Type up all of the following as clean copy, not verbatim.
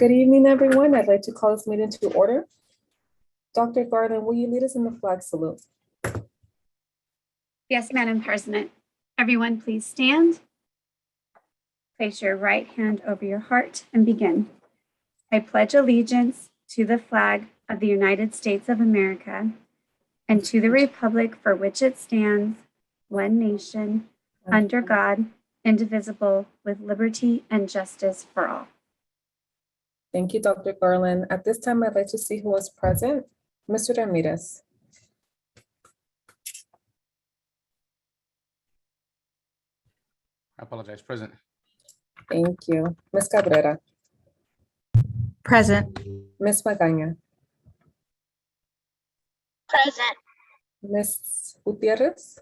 Good evening, everyone. I'd like to call this meeting to order. Dr. Garland, will you lead us in the flag salute? Yes, Madam President. Everyone, please stand. Place your right hand over your heart and begin. I pledge allegiance to the flag of the United States of America and to the republic for which it stands, one nation, under God, indivisible, with liberty and justice for all. Thank you, Dr. Garland. At this time, I'd like to see who is present. Mr. Ramirez. I apologize, present. Thank you. Ms. Cabrera. Present. Ms. Magaña. Present. Ms. Gutierrez.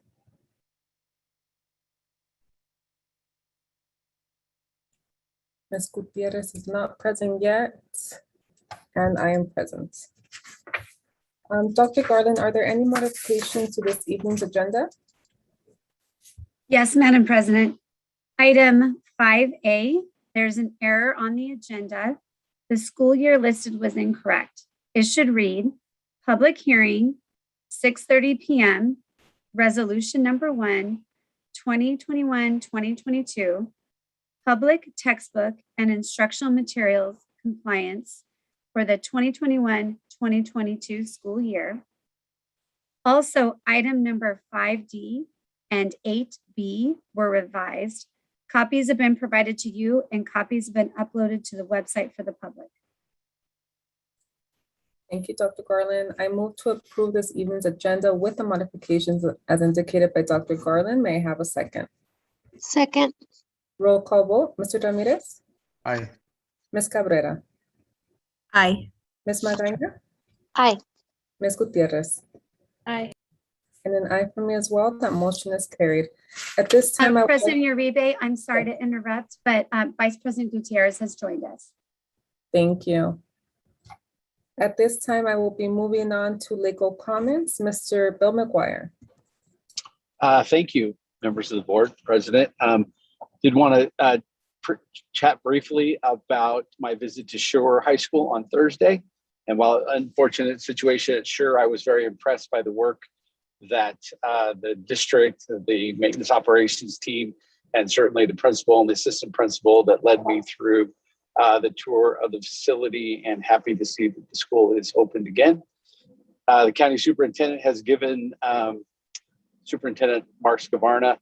Ms. Gutierrez is not present yet, and I am present. Dr. Garland, are there any modifications to this evening's agenda? Yes, Madam President. Item 5A, there's an error on the agenda. The school year listed was incorrect. It should read, public hearing, 6:30 p.m., resolution number 1, 2021-2022, public textbook and instructional materials compliance for the 2021-2022 school year. Also, item number 5D and 8B were revised. Copies have been provided to you and copies have been uploaded to the website for the public. Thank you, Dr. Garland. I move to approve this evening's agenda with the modifications as indicated by Dr. Garland. May I have a second? Second. Roll call vote. Mr. Ramirez? Aye. Ms. Cabrera? Aye. Ms. Magaña? Aye. Ms. Gutierrez? Aye. And an aye for me as well. That motion is carried. At this time, I would like- President Uribe, I'm sorry to interrupt, but Vice President Gutierrez has joined us. Thank you. At this time, I will be moving on to legal comments. Mr. Bill McGuire. Thank you, members of the board, President. Did want to chat briefly about my visit to Shore High School on Thursday. And while unfortunate situation at Shore, I was very impressed by the work that the district, the maintenance operations team, and certainly the principal and the assistant principal that led me through the tour of the facility, and happy to see that the school is opened again. The county superintendent has given Superintendent Mark Scavarna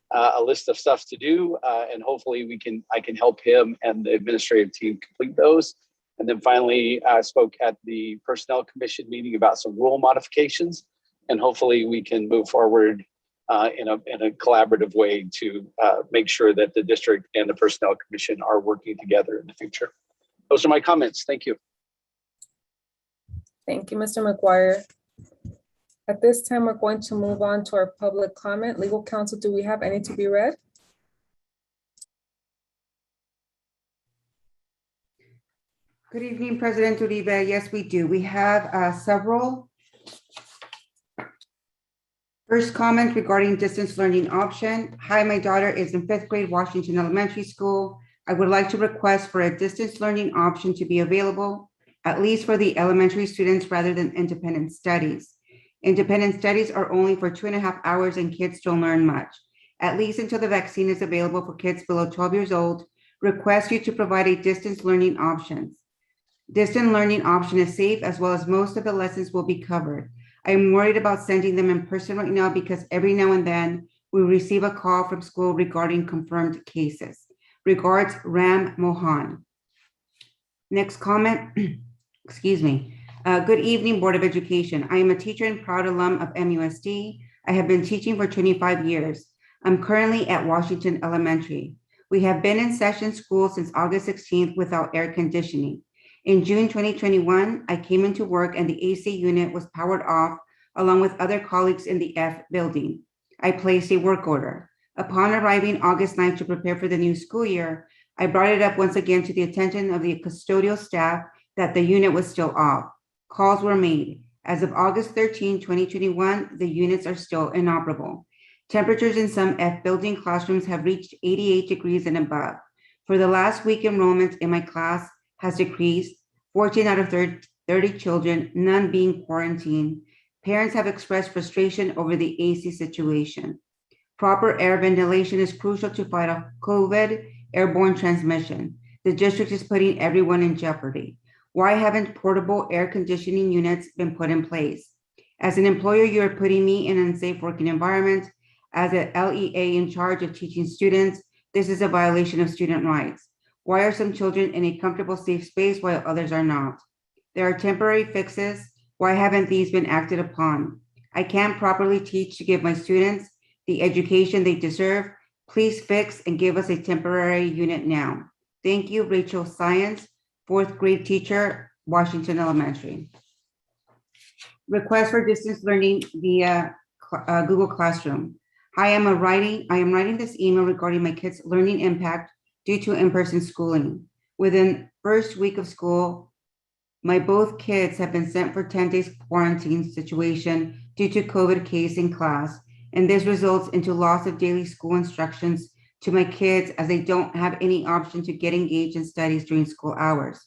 a list of stuff to do, and hopefully I can help him and the administrative team complete those. And then finally, I spoke at the Personnel Commission meeting about some rule modifications, and hopefully we can move forward in a collaborative way to make sure that the district and the Personnel Commission are working together in the future. Those are my comments. Thank you. Thank you, Mr. McGuire. At this time, we're going to move on to our public comment. Legal counsel, do we have any to be read? Good evening, President Uribe. Yes, we do. We have several. First comment regarding distance learning option. Hi, my daughter is in 5th grade, Washington Elementary School. I would like to request for a distance learning option to be available, at least for the elementary students rather than independent studies. Independent studies are only for 2.5 hours and kids don't learn much. At least until the vaccine is available for kids below 12 years old, request you to provide a distance learning options. Distance learning option is safe, as well as most of the lessons will be covered. I'm worried about sending them in person right now because every now and then we receive a call from school regarding confirmed cases. Regards, Ram Mohan. Next comment, excuse me. Good evening, Board of Education. I am a teacher and proud alum of MUSD. I have been teaching for 25 years. I'm currently at Washington Elementary. We have been in session school since August 16th without air conditioning. In June 2021, I came into work and the AC unit was powered off along with other colleagues in the F building. I placed a work order. Upon arriving August 9th to prepare for the new school year, I brought it up once again to the attention of the custodial staff that the unit was still off. Calls were made. As of August 13, 2021, the units are still inoperable. Temperatures in some F building classrooms have reached 88 degrees and above. For the last week, enrollment in my class has decreased, 14 out of 30 children, none being quarantined. Parents have expressed frustration over the AC situation. Proper air ventilation is crucial to fight off COVID airborne transmission. The district is putting everyone in jeopardy. Why haven't portable air conditioning units been put in place? As an employer, you are putting me in an unsafe working environment. As a LEA in charge of teaching students, this is a violation of student rights. Why are some children in a comfortable, safe space while others are not? There are temporary fixes. Why haven't these been acted upon? I can't properly teach to give my students the education they deserve. Please fix and give us a temporary unit now. Thank you, Rachel Science, 4th grade teacher, Washington Elementary. Request for distance learning via Google Classroom. I am writing this email regarding my kids' learning impact due to in-person schooling. Within first week of school, my both kids have been sent for 10 days quarantine situation due to COVID case in class, and this results into loss of daily school instructions to my kids as they don't have any option to get engaged in studies during school hours.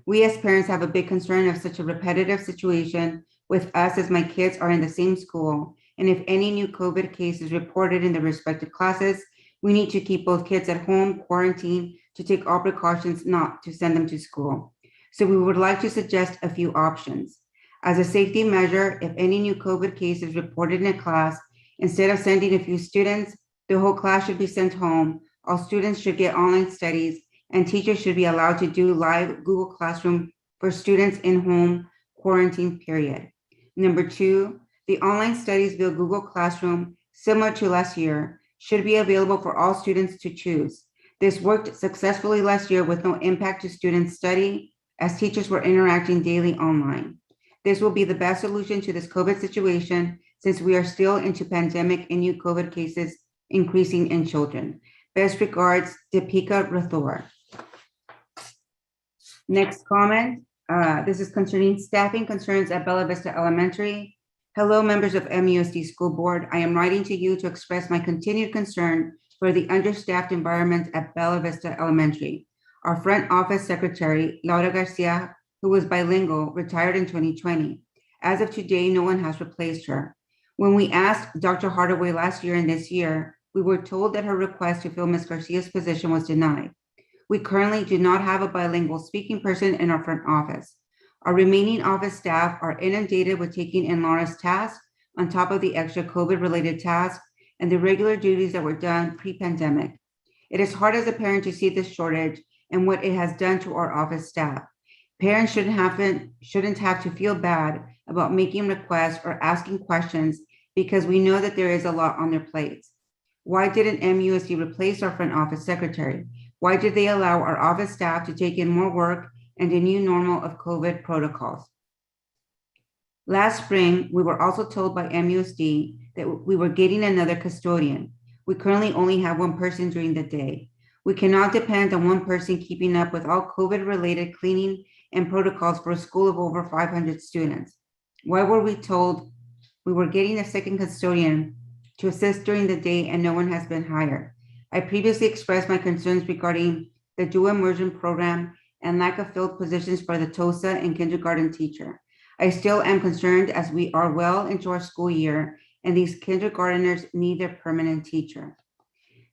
We as parents have a big concern of such a repetitive situation with us as my kids are in the same school, and if any new COVID case is reported in the respective classes, we need to keep both kids at home quarantined to take all precautions not to send them to school. So we would like to suggest a few options. As a safety measure, if any new COVID case is reported in a class, instead of sending a few students, the whole class should be sent home. All students should get online studies, and teachers should be allowed to do live Google Classroom for students in home quarantine period. Number 2, the online studies via Google Classroom, similar to last year, should be available for all students to choose. This worked successfully last year with no impact to students' study, as teachers were interacting daily online. This will be the best solution to this COVID situation since we are still into pandemic and new COVID cases increasing in children. Best regards, Deepika Rathore. Next comment, this is concerning staffing concerns at Bella Vista Elementary. Hello, members of MUSD School Board. I am writing to you to express my continued concern for the understaffed environment at Bella Vista Elementary. Our front office secretary, Laura Garcia, who was bilingual, retired in 2020. As of today, no one has replaced her. When we asked Dr. Hardaway last year and this year, we were told that her request to fill Ms. Garcia's position was denied. We currently do not have a bilingual speaking person in our front office. Our remaining office staff are inundated with taking in Laura's tasks on top of the extra COVID-related tasks and the regular duties that were done pre-pandemic. It is hard as a parent to see this shortage and what it has done to our office staff. Parents shouldn't have to feel bad about making requests or asking questions because we know that there is a lot on their plates. Why didn't MUSD replace our front office secretary? Why did they allow our office staff to take in more work and a new normal of COVID protocols? Last spring, we were also told by MUSD that we were getting another custodian. We currently only have one person during the day. We cannot depend on one person keeping up with all COVID-related cleaning and protocols for a school of over 500 students. Why were we told we were getting a second custodian to assist during the day and no one has been hired? I previously expressed my concerns regarding the dual immersion program and lack of filled positions for the TOSA and kindergarten teacher. I still am concerned as we are well into our school year and these kindergarteners need their permanent teacher.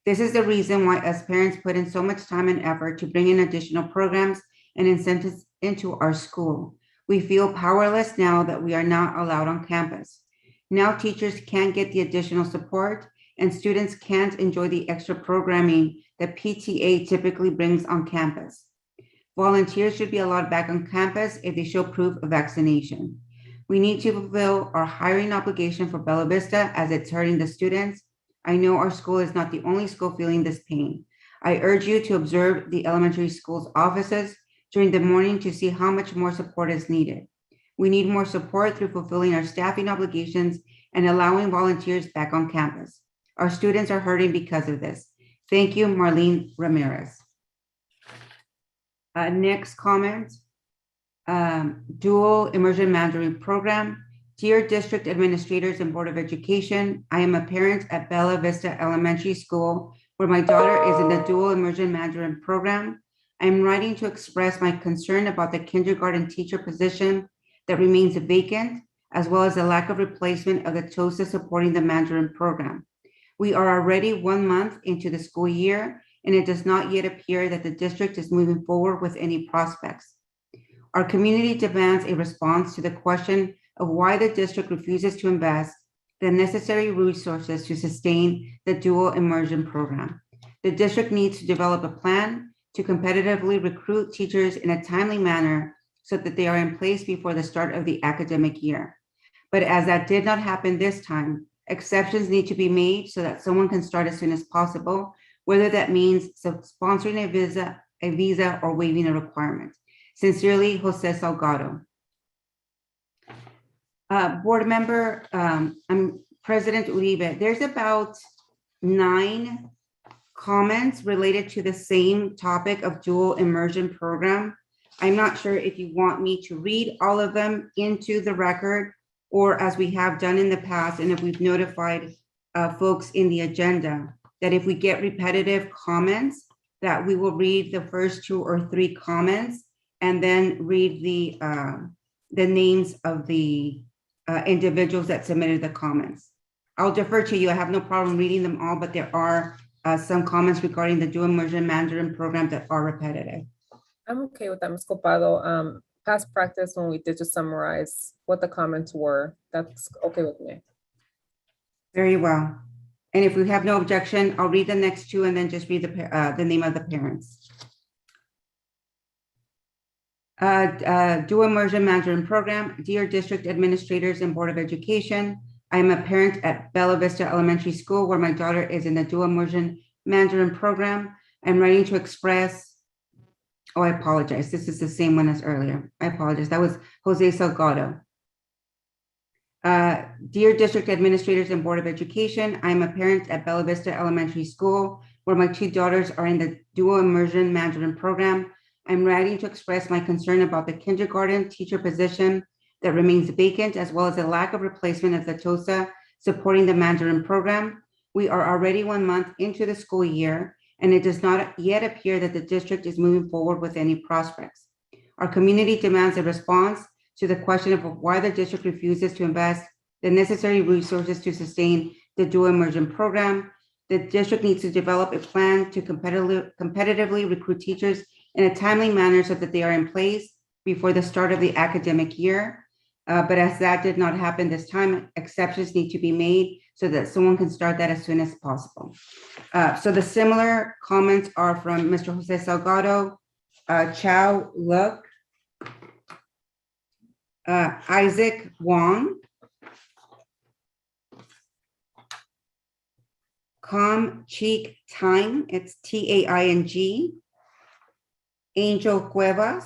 This is the reason why us parents put in so much time and effort to bring in additional programs and incentives into our school. We feel powerless now that we are not allowed on campus. Now teachers can't get the additional support and students can't enjoy the extra programming that PTA typically brings on campus. Volunteers should be allowed back on campus if they show proof of vaccination. We need to fulfill our hiring obligation for Bella Vista as it's hurting the students. I know our school is not the only school feeling this pain. I urge you to observe the elementary school's offices during the morning to see how much more support is needed. We need more support through fulfilling our staffing obligations and allowing volunteers back on campus. Our students are hurting because of this. Thank you, Marlene Ramirez. Next comment, dual immersion Mandarin program. Dear district administrators and Board of Education, I am a parent at Bella Vista Elementary School where my daughter is in the dual immersion Mandarin program. I'm writing to express my concern about the kindergarten teacher position that remains vacant, as well as the lack of replacement of the TOSA supporting the Mandarin program. We are already 1 month into the school year, and it does not yet appear that the district is moving forward with any prospects. Our community demands a response to the question of why the district refuses to invest the necessary resources to sustain the dual immersion program. The district needs to develop a plan to competitively recruit teachers in a timely manner so that they are in place before the start of the academic year. But as that did not happen this time, exceptions need to be made so that someone can start as soon as possible, whether that means sponsoring a visa or waiving a requirement. Sincerely, Jose Salgado. Board member, President Uribe, there's about 9 comments related to the same topic of dual immersion program. I'm not sure if you want me to read all of them into the record, or as we have done in the past, and if we've notified folks in the agenda, that if we get repetitive comments, that we will read the first 2 or 3 comments and then read the names of the individuals that submitted the comments. I'll defer to you. I have no problem reading them all, but there are some comments regarding the dual immersion Mandarin program that are repetitive. I'm okay with that, Ms. Copado. Past practice, when we did just summarize what the comments were, that's okay with me. Very well. And if we have no objection, I'll read the next 2 and then just read the name of the parents. Dual immersion Mandarin program. Dear district administrators and Board of Education, I am a parent at Bella Vista Elementary School where my daughter is in the dual immersion Mandarin program. I'm writing to express, oh, I apologize. This is the same one as earlier. I apologize. That was Jose Salgado. Dear district administrators and Board of Education, I'm a parent at Bella Vista Elementary School where my 2 daughters are in the dual immersion Mandarin program. I'm writing to express my concern about the kindergarten teacher position that remains vacant, as well as the lack of replacement of the TOSA supporting the Mandarin program. We are already 1 month into the school year, and it does not yet appear that the district is moving forward with any prospects. Our community demands a response to the question of why the district refuses to invest the necessary resources to sustain the dual immersion program. The district needs to develop a plan to competitively recruit teachers in a timely manner so that they are in place before the start of the academic year. But as that did not happen this time, exceptions need to be made so that someone can start that as soon as possible. So the similar comments are from Mr. Jose Salgado, Chow Luk, Isaac Wong, Com Cheek Time, it's Taing, Angel Cuevas,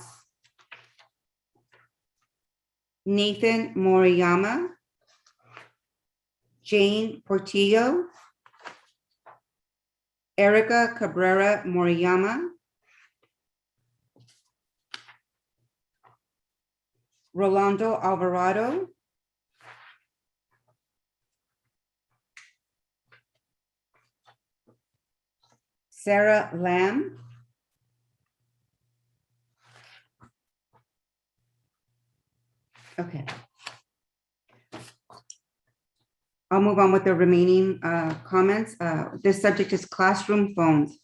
Nathan Moriyama, Jane Portillo, Erica Cabrera Moriyama, Rolando Alvarado, Sarah Lamb, okay. I'll move on with the remaining comments. This subject is classroom phones.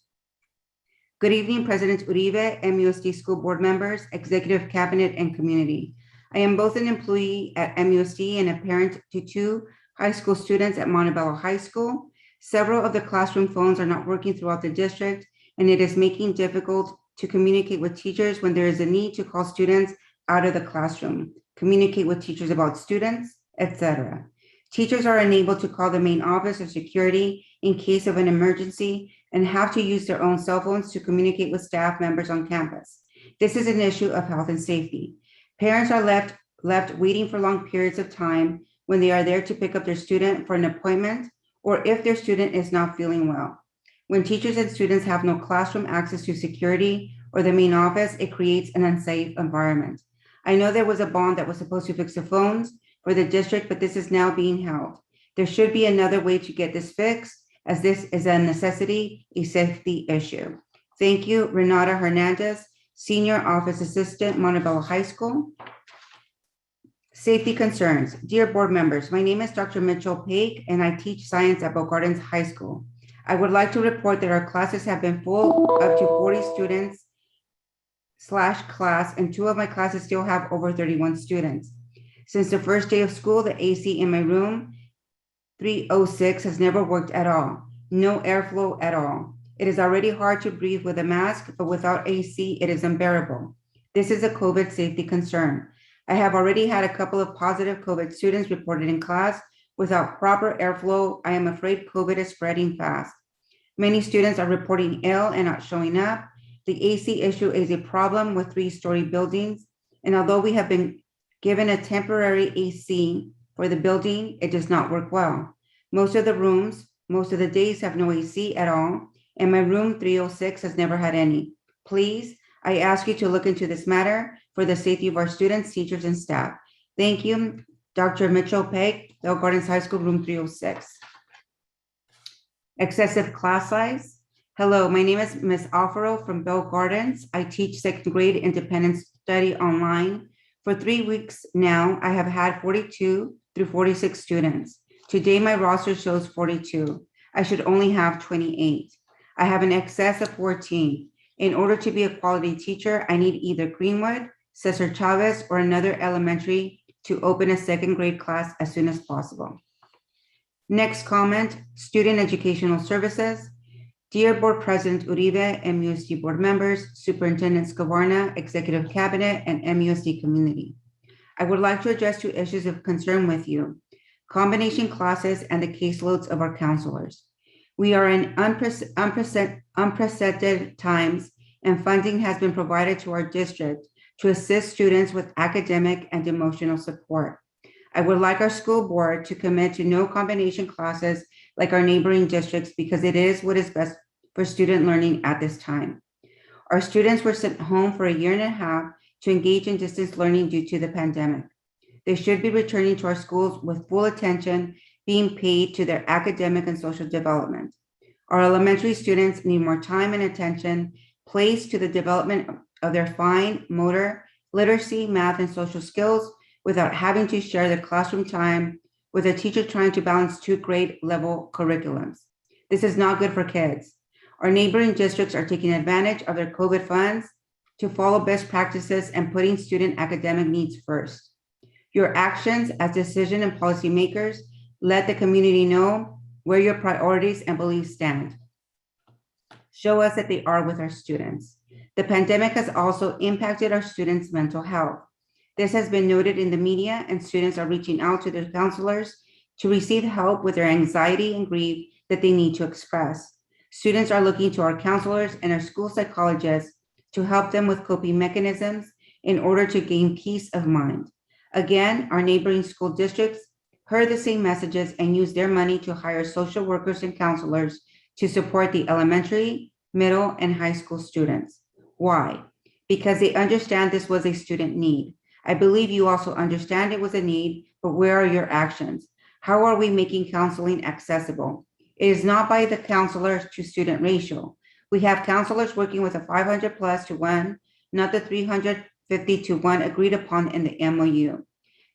Good evening, President Uribe, MUSD school board members, executive cabinet, and community. I am both an employee at MUSD and a parent to 2 high school students at Montevallo High School. Several of the classroom phones are not working throughout the district, and it is making it difficult to communicate with teachers when there is a need to call students out of the classroom, communicate with teachers about students, etc. Teachers are unable to call the main office or security in case of an emergency and have to use their own cell phones to communicate with staff members on campus. This is an issue of health and safety. Parents are left waiting for long periods of time when they are there to pick up their student for an appointment or if their student is not feeling well. When teachers and students have no classroom access to security or the main office, it creates an unsafe environment. I know there was a bond that was supposed to fix the phones for the district, but this is now being held. There should be another way to get this fixed, as this is a necessity, a safety issue. Thank you, Renata Hernandez, Senior Office Assistant, Montevallo High School. Safety concerns. Dear board members, my name is Dr. Mitchell Paik, and I teach science at Bow Gardens High School. I would like to report that our classes have been full up to 40 students / class, and 2 of my classes still have over 31 students. Since the first day of school, the AC in my room 306 has never worked at all. No airflow at all. It is already hard to breathe with a mask, but without AC, it is unbearable. This is a COVID safety concern. I have already had a couple of positive COVID students reported in class. Without proper airflow, I am afraid COVID is spreading fast. Many students are reporting ill and not showing up. The AC issue is a problem with 3-story buildings, and although we have been given a temporary AC for the building, it does not work well. Most of the rooms, most of the days have no AC at all, and my room 306 has never had any. Please, I ask you to look into this matter for the safety of our students, teachers, and staff. Thank you, Dr. Mitchell Paik, Bow Gardens High School, room 306. Excessive class size. Hello, my name is Ms. Alfaro from Bow Gardens. I teach 2nd grade independent study online. For 3 weeks now, I have had 42 through 46 students. Today, my roster shows 42. I should only have 28. I have an excess of 14. In order to be a quality teacher, I need either Greenwood, Cesar Chavez, or another elementary to open a 2nd grade class as soon as possible. Next comment, Student Educational Services. Dear Board President Uribe, MUSD board members, Superintendent Scavarna, Executive Cabinet, and MUSD community. I would like to address 2 issues of concern with you: combination classes and the caseloads of our counselors. We are in unprecedented times, and funding has been provided to our district to assist students with academic and emotional support. I would like our school board to commit to no combination classes like our neighboring districts, because it is what is best for student learning at this time. Our students were sent home for 1.5 years to engage in distance learning due to the pandemic. They should be returning to our schools with full attention being paid to their academic and social development. Our elementary students need more time and attention placed to the development of their fine motor, literacy, math, and social skills without having to share their classroom time with a teacher trying to balance 2 grade level curriculums. This is not good for kids. Our neighboring districts are taking advantage of their COVID funds to follow best practices and putting student academic needs first. Your actions as decision and policy makers let the community know where your priorities and beliefs stand. Show us that they are with our students. The pandemic has also impacted our students' mental health. This has been noted in the media, and students are reaching out to their counselors to receive help with their anxiety and grief that they need to express. Students are looking to our counselors and our school psychologists to help them with coping mechanisms in order to gain peace of mind. Again, our neighboring school districts heard the same messages and used their money to hire social workers and counselors to support the elementary, middle, and high school students. Why? Because they understand this was a student need. I believe you also understand it was a need, but where are your actions? How are we making counseling accessible? It is not by the counselors to student ratio. We have counselors working with a 500+1, not the 350:1 agreed upon in the MOU.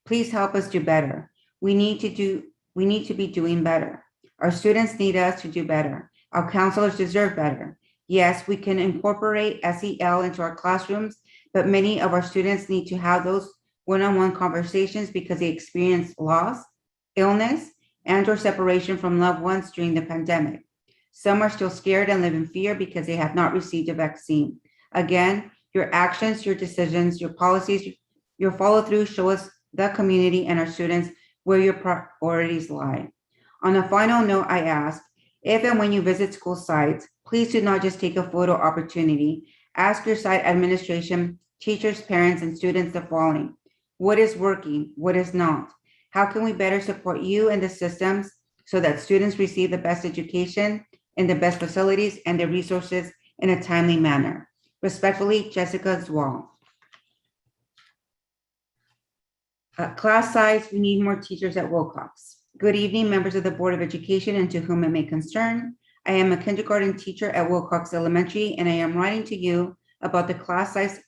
Please help us do better. We need to be doing better. Our students need us to do better. Our counselors deserve better. Yes, we can incorporate SEL into our classrooms, but many of our students need to have those one-on-one conversations because they experience loss, illness, and or separation from loved ones during the pandemic. Some are still scared and live in fear because they have not received a vaccine. Again, your actions, your decisions, your policies, your follow-through show us, the community and our students, where your priorities lie. On a final note, I ask, if and when you visit school sites, please do not just take a photo opportunity. Ask your site administration, teachers, parents, and students the following: what is working? What is not? How can we better support you and the systems so that students receive the best education in the best facilities and the resources in a timely manner? Respectfully, Jessica Zwall. Class size, we need more teachers at Wilcox. Good evening, members of the Board of Education and to whom it may concern. I am a kindergarten teacher at Wilcox Elementary, and I am writing to you about the class size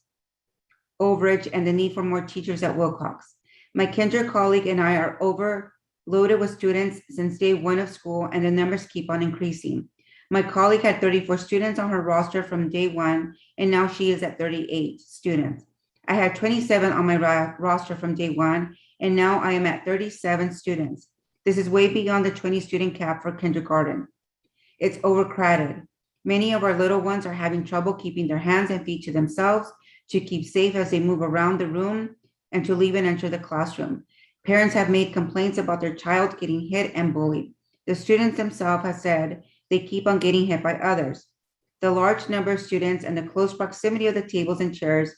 overage and the need for more teachers at Wilcox. My kinder colleague and I are overloaded with students since day one of school, and the numbers keep on increasing. My colleague had 34 students on her roster from day one, and now she is at 38 students. I had 27 on my roster from day one, and now I am at 37 students. This is way beyond the 20 student cap for kindergarten. It's overcrowded. Many of our little ones are having trouble keeping their hands and feet to themselves to keep safe as they move around the room and to leave and enter the classroom. Parents have made complaints about their child getting hit and bullied. The students themselves have said they keep on getting hit by others. The large number of students and the close proximity of the tables and chairs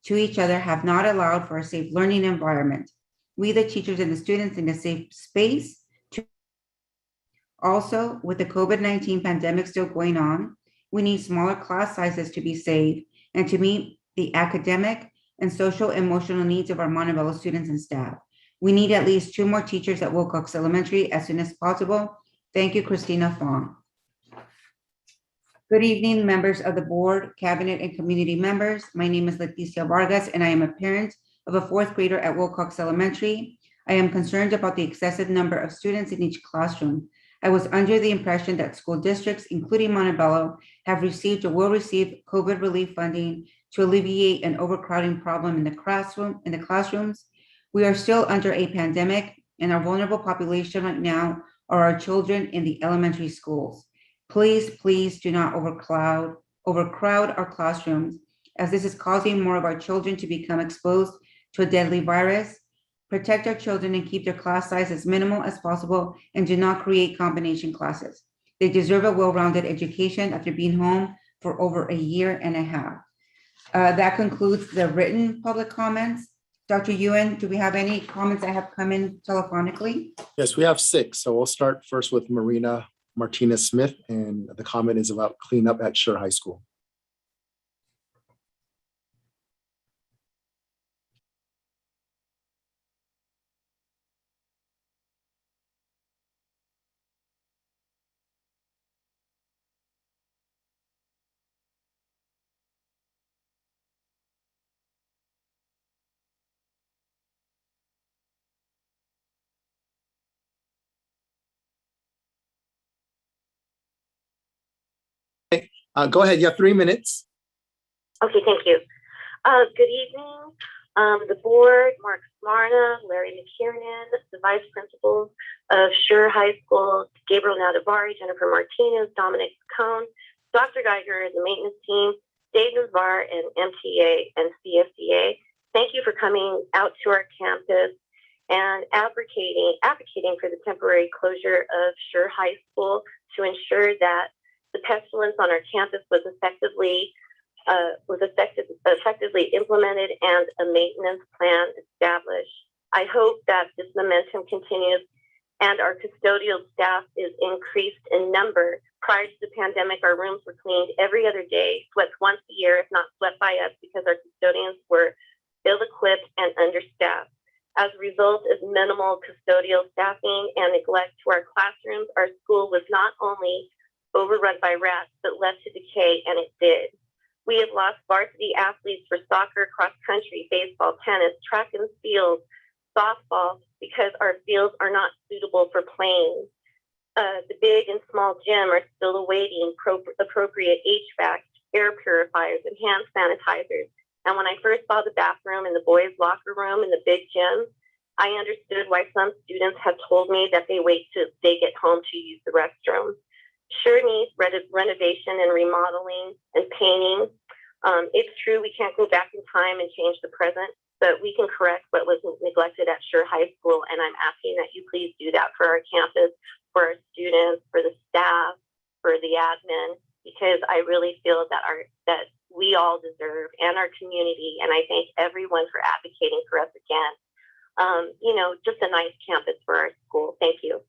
to each other have not allowed for a safe learning environment. We, the teachers and the students, in a safe space. Also, with the COVID-19 pandemic still going on, we need smaller class sizes to be safe and to meet the academic and social emotional needs of our Montevallo students and staff. We need at least 2 more teachers at Wilcox Elementary as soon as possible. Thank you, Christina Fong. Good evening, members of the board, cabinet, and community members. My name is Leticia Vargas, and I am a parent of a 4th grader at Wilcox Elementary. I am concerned about the excessive number of students in each classroom. I was under the impression that school districts, including Montevallo, have received or will receive COVID relief funding to alleviate an overcrowding problem in the classrooms. We are still under a pandemic, and our vulnerable population right now are our children in the elementary schools. Please, please do not overcrowd our classrooms, as this is causing more of our children to become exposed to a deadly virus. Protect our children and keep their class size as minimal as possible, and do not create combination classes. They deserve a well-rounded education after being home for over a year and a half. That concludes the written public comments. Dr. Ewan, do we have any comments that have come in telephonically? Yes, we have 6. So we'll start first with Marina Martinez Smith, and the comment is about cleanup at Sure High School. Go ahead, you have 3 minutes. Okay, thank you. Good evening, the board, Mark Smarna, Larry McKiernan, the vice principals of Sure High School, Gabriel Navarro, Jennifer Martinez, Dominic Cohn, Dr. Geiger, the maintenance team, Dave Navarro, and MTA and CFDA. Thank you for coming out to our campus and advocating for the temporary closure of Sure High School to ensure that the pestilence on our campus was effectively implemented and a maintenance plan established. I hope that this momentum continues and our custodial staff is increased in number. Prior to the pandemic, our rooms were cleaned every other day, swept once a year, if not swept by us, because our custodians were ill-equipped and understaffed. As a result of minimal custodial staffing and neglect to our classrooms, our school was not only overrun by rats, but led to decay, and it did. We have lost varsity athletes for soccer, cross country, baseball, tennis, track and field, softball, because our fields are not suitable for playing. The big and small gym are still awaiting appropriate HVAC, air purifiers, and hand sanitizers. And when I first saw the bathroom in the boys' locker room in the big gym, I understood why some students have told me that they wait till they get home to use the restroom. Sure needs renovation and remodeling and painting. It's true we can't go back in time and change the present, but we can correct what was neglected at Sure High School, and I'm asking that you please do that for our campus, for our students, for the staff, for the admin, because I really feel that we all deserve, and our community, and I thank everyone for advocating for us again. Just a nice campus for our school. Thank you.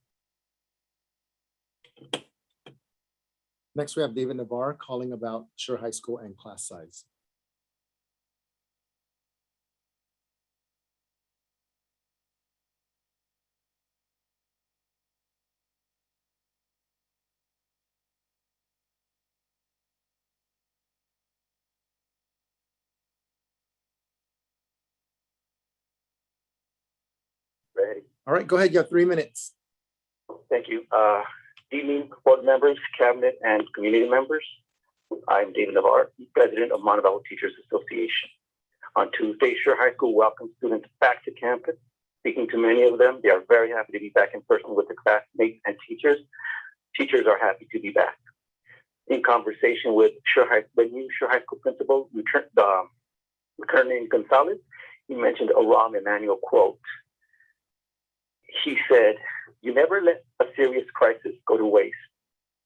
Next, we have David Navarro calling about Sure High School and class size. ready. All right, go ahead. You have 3 minutes. Thank you. Evening, board members, cabinet, and community members. I'm David Navarro, president of Montevallo Teachers Association. On Tuesday, Sure High School welcomed students back to campus. Speaking to many of them, they are very happy to be back in person with their classmates and teachers. Teachers are happy to be back. In conversation with the new Sure High School principal, Colonel Gonzalez, he mentioned a Rahm Emanuel quote. He said, "You never let a serious crisis go to waste.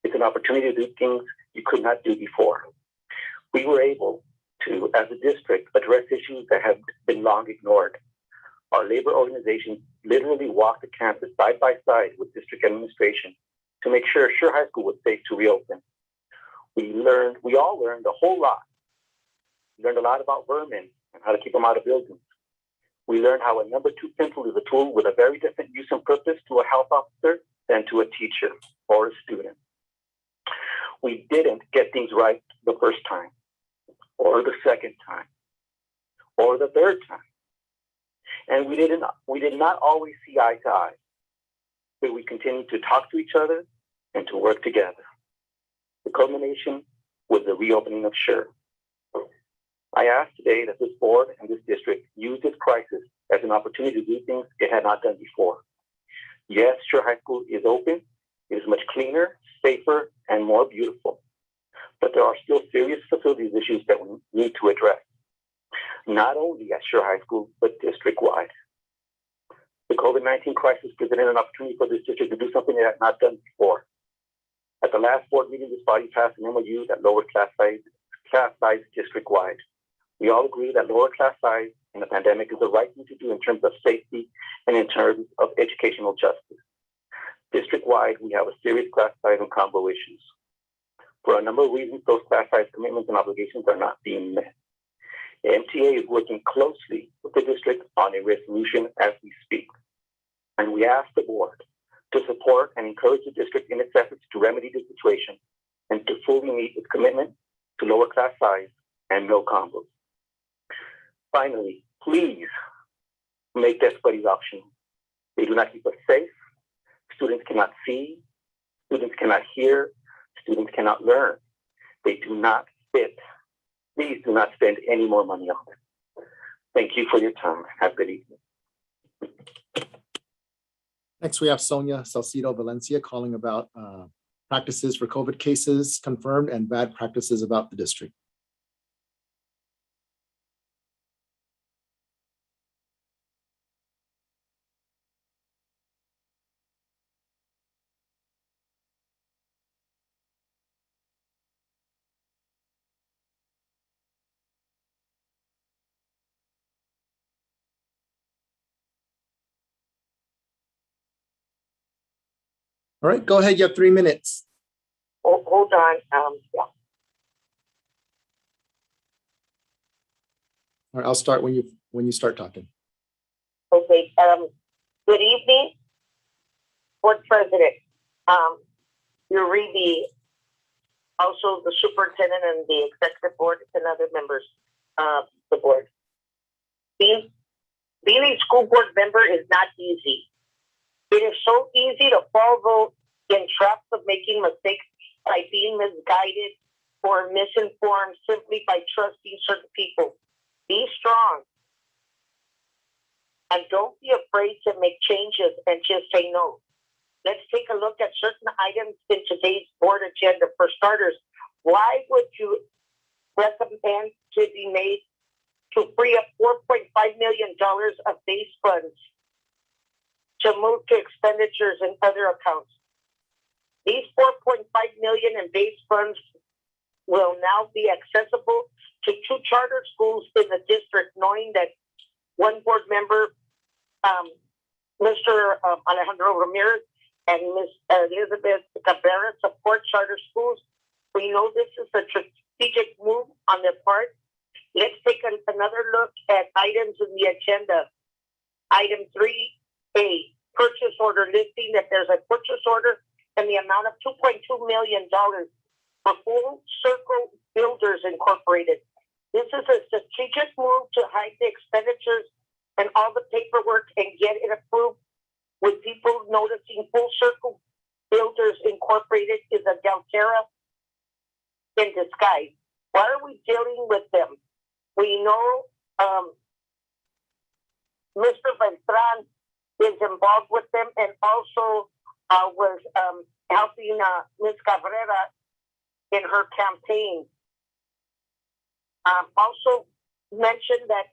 It's an opportunity to do things you could not do before." We were able to, as a district, address issues that have been long ignored. Our labor organization literally walked the campus side by side with district administration to make sure Sure High School was safe to reopen. We all learned a whole lot. We learned a lot about vermin and how to keep them out of buildings. We learned how a number 2 pencil is a tool with a very different use and purpose to a health officer than to a teacher or a student. We didn't get things right the first time, or the second time, or the third time. And we did not always see eye to eye, but we continued to talk to each other and to work together. The culmination was the reopening of Sure. I ask today that this board and this district use this crisis as an opportunity to do things it had not done before. Yes, Sure High School is open. It is much cleaner, safer, and more beautiful. But there are still serious facilities issues that we need to address, not only at Sure High School, but district-wide. The COVID-19 crisis presented an opportunity for this district to do something it had not done before. At the last board meeting, this body passed an MOU that lowered class size district-wide. We all agree that lower class size in the pandemic is the right thing to do in terms of safety and in terms of educational justice. District-wide, we have a serious class size and combo issues. For a number of reasons, those class size commitments and obligations are not being met. The MTA is working closely with the district on a resolution as we speak. And we ask the board to support and encourage the district in its efforts to remedy the situation and to fully meet its commitment to lower class size and no combos. Finally, please make desk buddies optional. They do not keep us safe. Students cannot see. Students cannot hear. Students cannot learn. They do not fit. Please do not spend any more money on them. Thank you for your time. Have a good evening. Next, we have Sonia Salcido Valencia calling about practices for COVID cases confirmed and bad practices about the district. All right, go ahead. You have 3 minutes. Hold on. Yeah. All right, I'll start when you start talking. Okay. Good evening, Board President. Uribe, also the superintendent and the executive board and other members of the board. Being a school board member is not easy. It is so easy to fall in traps of making mistakes by being misguided or misinformed simply by trusting certain people. Be strong. And don't be afraid to make changes and just say no. Let's take a look at certain items in today's board agenda. For starters, why would you recommend to be made to free up $4.5 million of base funds to move to expenditures in other accounts? These $4.5 million in base funds will now be accessible to 2 charter schools in the district, knowing that one board member, Mr. Alejandro Ramirez and Ms. Elizabeth Cabrera, support charter schools. We know this is a strategic move on their part. Let's take another look at items in the agenda. Item 3A, purchase order, listing that there's a purchase order in the amount of $2.2 million for Full Circle Builders Incorporated. This is a strategic move to hide the expenditures and all the paperwork and get it approved with people noticing Full Circle Builders Incorporated is a Delterra in disguise. Why are we dealing with them? We know Mr. Beltran is involved with them and also was helping Ms. Cabrera in her campaign. Also mentioned that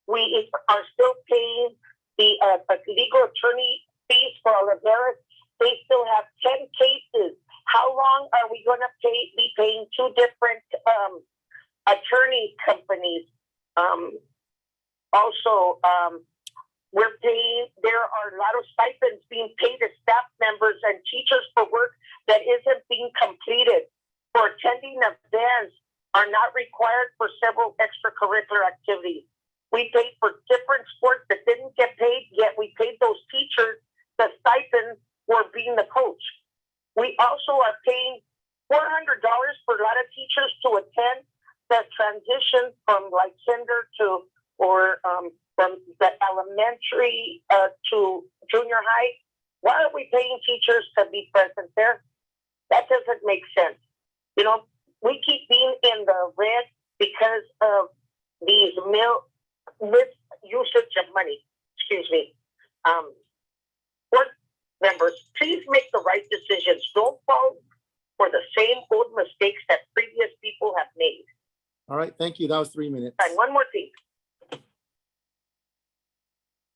we are still paying the legal attorney fees for Rivera. They still have 10 cases. How long are we going to be paying two different attorney companies? Also, we're paying, there are a lot of stipends being paid to staff members and teachers for work that isn't being completed. For attending events are not required for several extracurricular activities. We paid for different sports that didn't get paid, yet we paid those teachers the stipend for being the coach. We also are paying $400 for a lot of teachers to attend the transition from like kinder to, or from the elementary to junior high. Why are we paying teachers to be present there? That doesn't make sense. You know, we keep being in the red because of these misusage of money. Excuse me. Board members, please make the right decisions. Don't fall for the same old mistakes that previous people have made. All right, thank you. That was 3 minutes. And one more thing.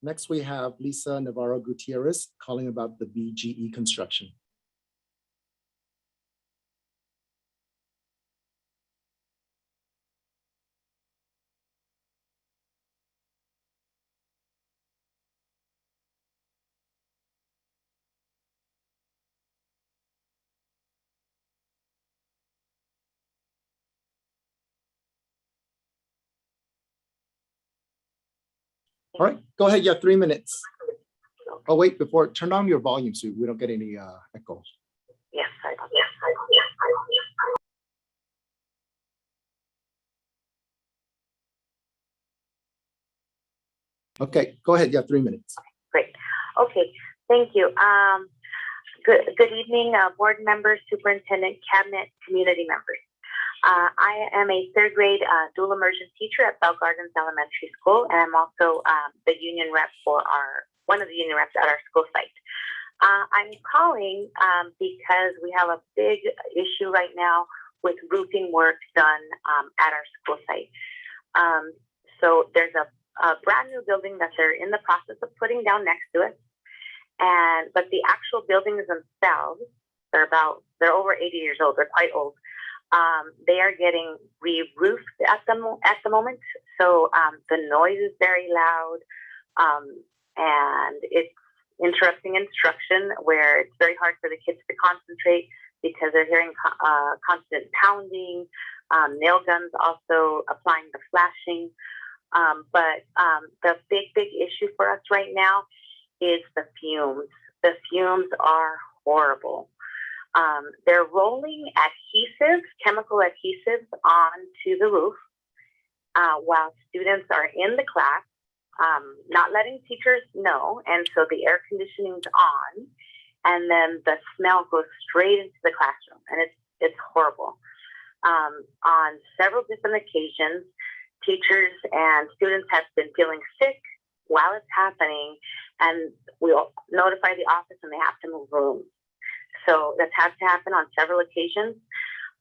Next, we have Lisa Navarro Gutierrez calling about the BGE construction. All right, go ahead. You have 3 minutes. Oh, wait, before, turn down your volume so we don't get any echo. Yes, Okay, go ahead. You have 3 minutes. Great. Okay, thank you. Good evening, board members, superintendent, cabinet, community members. I am a third grade dual immersion teacher at Bell Gardens Elementary School, and I'm also the union rep for one of the union reps at our school site. I'm calling because we have a big issue right now with roofing work done at our school site. So there's a brand new building that they're in the process of putting down next to it, but the actual buildings themselves, they're over 80 years old. They're quite old. They are getting re-roofed at the moment, so the noise is very loud, and it's interrupting instruction where it's very hard for the kids to concentrate because they're hearing constant pounding, nail guns also applying the flashing. But the big issue for us right now is the fumes. The fumes are horrible. They're rolling adhesives, chemical adhesives onto the roof while students are in the class, not letting teachers know. And so the air conditioning's on, and then the smell goes straight into the classroom, and it's horrible. On several different occasions, teachers and students have been feeling sick while it's happening, and we'll notify the office and they have to move rooms. So that's had to happen on several occasions.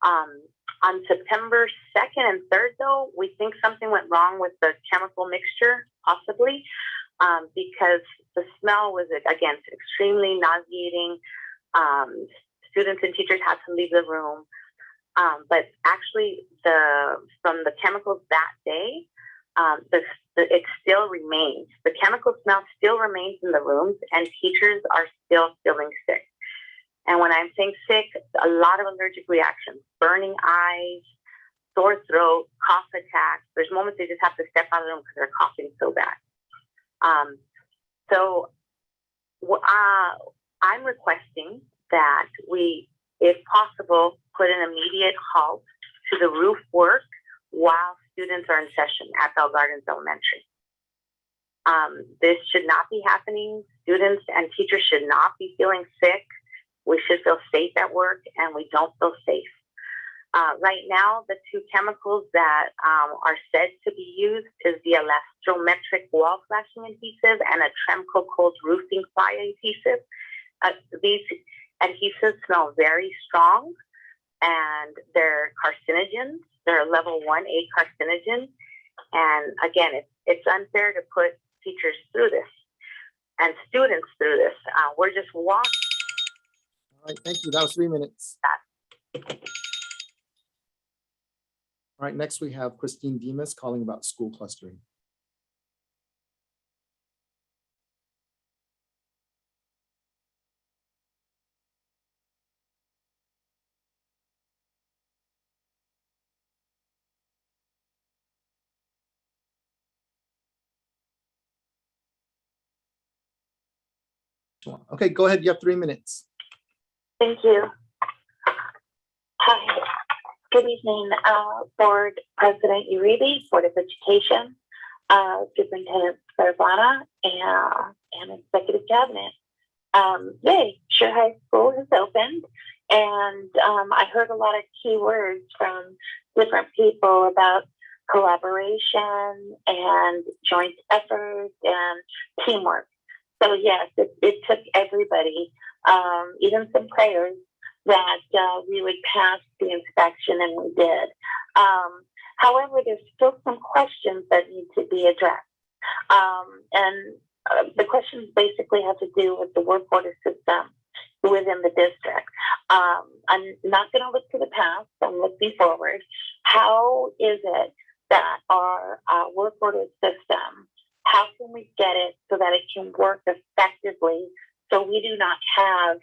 On September 2nd and 3rd, though, we think something went wrong with the chemical mixture, possibly, because the smell was, again, extremely nauseating. Students and teachers had to leave the room. But actually, from the chemicals that day, it still remains. The chemical smell still remains in the rooms, and teachers are still feeling sick. And when I'm saying sick, a lot of allergic reactions, burning eyes, sore throat, cough attacks. There's moments they just have to step out of the room because they're coughing so bad. I'm requesting that we, if possible, put an immediate halt to the roof work while students are in session at Bell Gardens Elementary. This should not be happening students and teachers should not be feeling sick. We should feel safe at work, and we don't feel safe. Right now, the two chemicals that are said to be used is the elastrometric wall flashing adhesive and a Tremco cold roofing ply adhesive. These adhesives smell very strong, and they're carcinogens. They're level 1A carcinogen. And again, it's unfair to put teachers through this and students through this. We're just walking. All right, thank you. That was 3 minutes. All right, next we have Christine Demas calling about school clustering. Okay, go ahead. You have 3 minutes. Thank you. Hi. Good evening, Board President Uribe, Board of Education, Superintendent Caravana, and Executive Cabinet. Yay, Sure High School has opened, and I heard a lot of key words from different people about collaboration and joint efforts and teamwork. So yes, it took everybody, even some prayers, that we would pass the inspection, and we did. However, there's still some questions that need to be addressed. The questions basically have to do with the work order system within the district. I'm not going to look to the past, I'm looking forward. How is it that our work order system, how can we get it so that it can work effectively so we do not have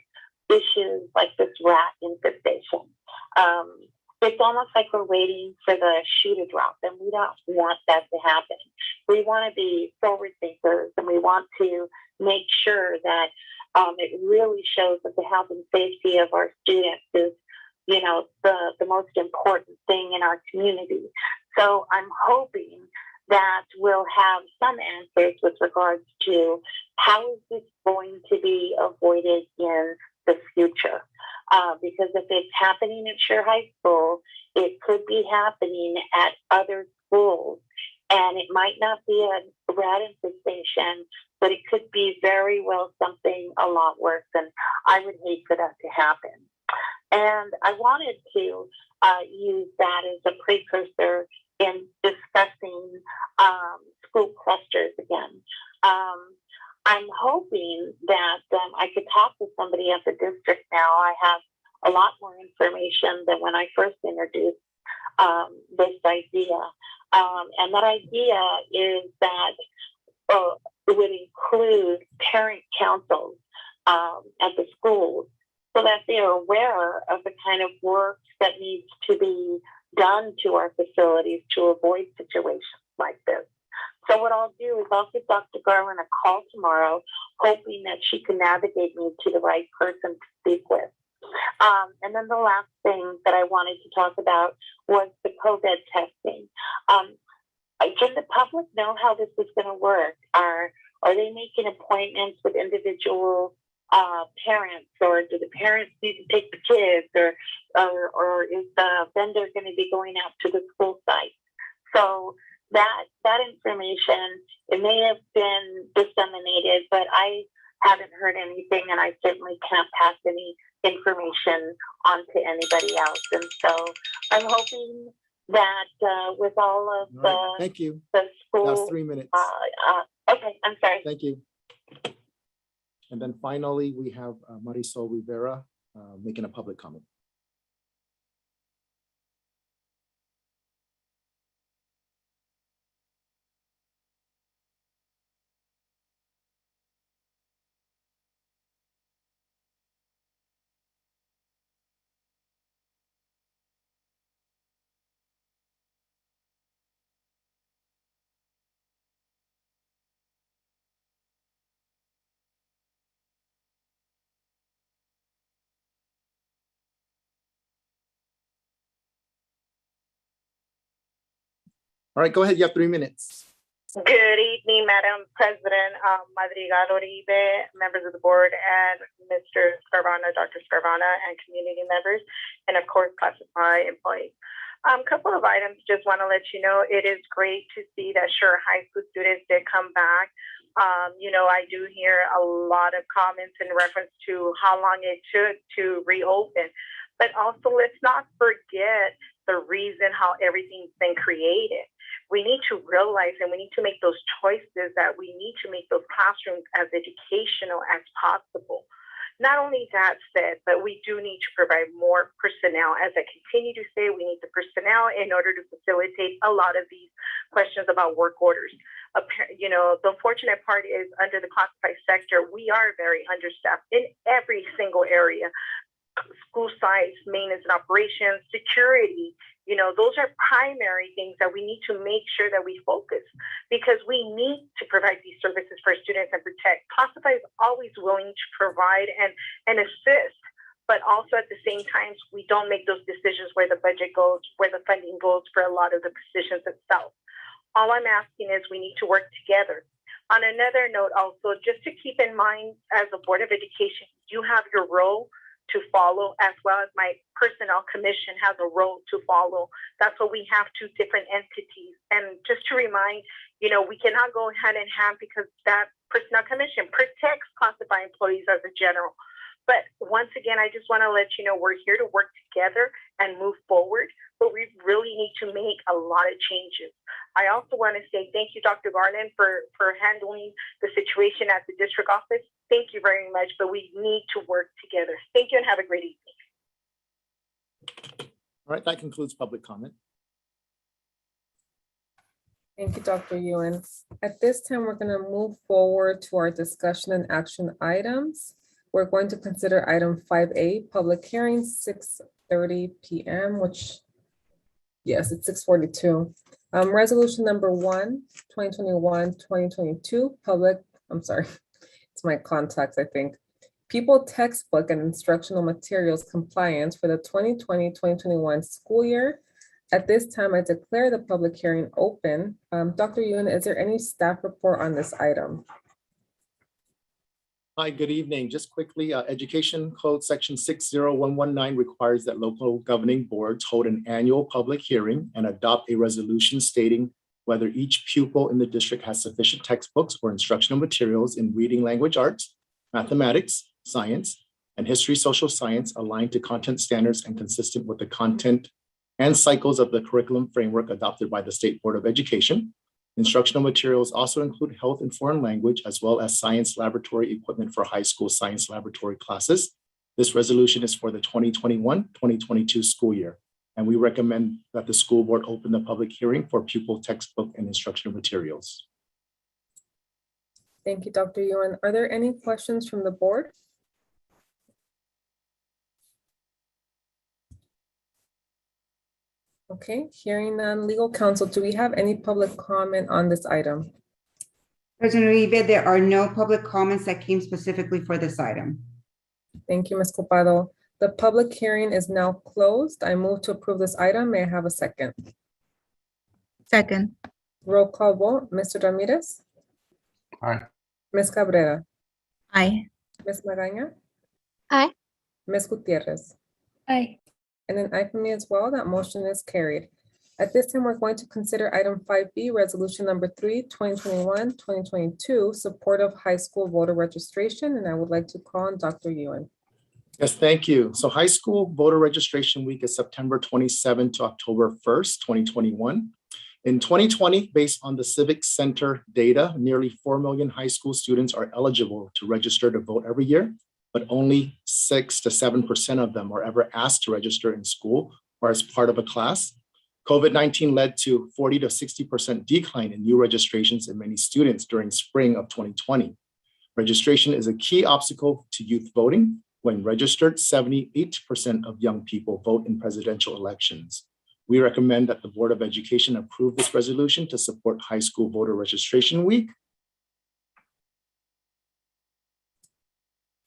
issues like this rat infestation? It's almost like we're waiting for the shoe to drop, and we don't want that to happen. We want to be forward thinkers, and we want to make sure that it really shows that the health and safety of our students is, you know, the most important thing in our community. So I'm hoping that we'll have some answers with regards to how is this going to be avoided in the future. Because if it's happening at Sure High School, it could be happening at other schools. And it might not be a rat infestation, but it could be very well something a lot worse. And I would hate for that to happen. And I wanted to use that as a precursor in discussing school clusters again. I'm hoping that I could talk to somebody at the district now. I have a lot more information than when I first introduced this idea. And that idea is that it would include parent councils at the schools so that they are aware of the kind of work that needs to be done to our facilities to avoid situations like this. So what I'll do is I'll give Dr. Garland a call tomorrow, hoping that she can navigate me to the right person to speak with. And then the last thing that I wanted to talk about was the COVID testing. Can the public know how this is going to work? Are they making appointments with individual parents, or do the parents need to take the kids, or is the vendor going to be going out to the school site? So that information, it may have been disseminated, but I haven't heard anything, and I certainly can't pass any information on to anybody else. And so I'm hoping that with all of Thank you. the school, That's 3 minutes. Okay, I'm sorry. Thank you. And then finally, we have Marisol Rivera making a public comment. All right, go ahead. You have 3 minutes. Good evening, Madam President, Madrigal Uribe, members of the board, and Mr. Scarvana, Dr. Scarvana, and community members, and of course, classified employees. Couple of items, just want to let you know, it is great to see that sure high school students did come back. I do hear a lot of comments in reference to how long it took to reopen, but also let's not forget the reason how everything's been created. We need to realize and we need to make those choices that we need to make those classrooms as educational as possible. Not only that said, but we do need to provide more personnel. As I continue to say, we need the personnel in order to facilitate a lot of these questions about work orders. The unfortunate part is under the classified sector, we are very understaffed in every single area. School sites, maintenance and operations, security, those are primary things that we need to make sure that we focus because we need to provide these services for students and protect. Classified is always willing to provide and assist, but also at the same time, we don't make those decisions where the budget goes, where the funding goes for a lot of the positions itself. All I'm asking is we need to work together. On another note, also, just to keep in mind, as a Board of Education, you have your role to follow, as well as my personnel commission has a role to follow. That's why we have two different entities. And just to remind, we cannot go hand in hand because that personnel commission protects classified employees as a general. But once again, I just want to let you know we're here to work together and move forward, but we really need to make a lot of changes. I also want to say thank you, Dr. Garland, for handling the situation at the district office. Thank you very much, but we need to work together. Thank you and have a great evening. All right, that concludes public comment. Thank you, Dr. Ewan. At this time, we're going to move forward to our discussion and action items. We're going to consider item 5A, public hearing, 6:30 p.m., which, yes, it's 6:42. Resolution number 1, 2021-2022, it's my contacts, I think. Pupil textbook and instructional materials compliance for the 2020-2021 school year. At this time, I declare the public hearing open. Dr. Ewan, is there any staff report on this item? Hi, good evening. Just quickly, Education Code Section 60119 requires that local governing boards hold an annual public hearing and adopt a resolution stating whether each pupil in the district has sufficient textbooks or instructional materials in reading language arts, mathematics, science, and history social science aligned to content standards and consistent with the content and cycles of the curriculum framework adopted by the State Board of Education. Instructional materials also include health and foreign language, as well as science laboratory equipment for high school science laboratory classes. This resolution is for the 2021-2022 school year, and we recommend that the school board open the public hearing for pupil textbook and instructional materials. Thank you, Dr. Ewan. Are there any questions from the board? Okay, hearing none. Legal counsel, do we have any public comment on this item? President Uribe, there are no public comments that came specifically for this item. Thank you, Ms. Copado. The public hearing is now closed. I move to approve this item. May I have a second? Second. Roll call vote. Mr. Ramirez? Aye. Ms. Cabrera? Aye. Ms. Magaña? Aye. Ms. Gutierrez? Aye. And an aye for me as well. That motion is carried. At this time, we're going to consider item 5B, resolution number 3, 2021-2022, support of high school voter registration. And I would like to call on Dr. Ewan. Yes, thank you. So high school voter registration week is September 27 to October 1st, 2021. In 2020, based on the Civic Center data, nearly 4 million high school students are eligible to register to vote every year, but only 6 to 7% of them are ever asked to register in school or as part of a class. COVID-19 led to 40 to 60% decline in new registrations in many students during spring of 2020. Registration is a key obstacle to youth voting. When registered, 78% of young people vote in presidential elections. We recommend that the Board of Education approve this resolution to support high school voter registration week.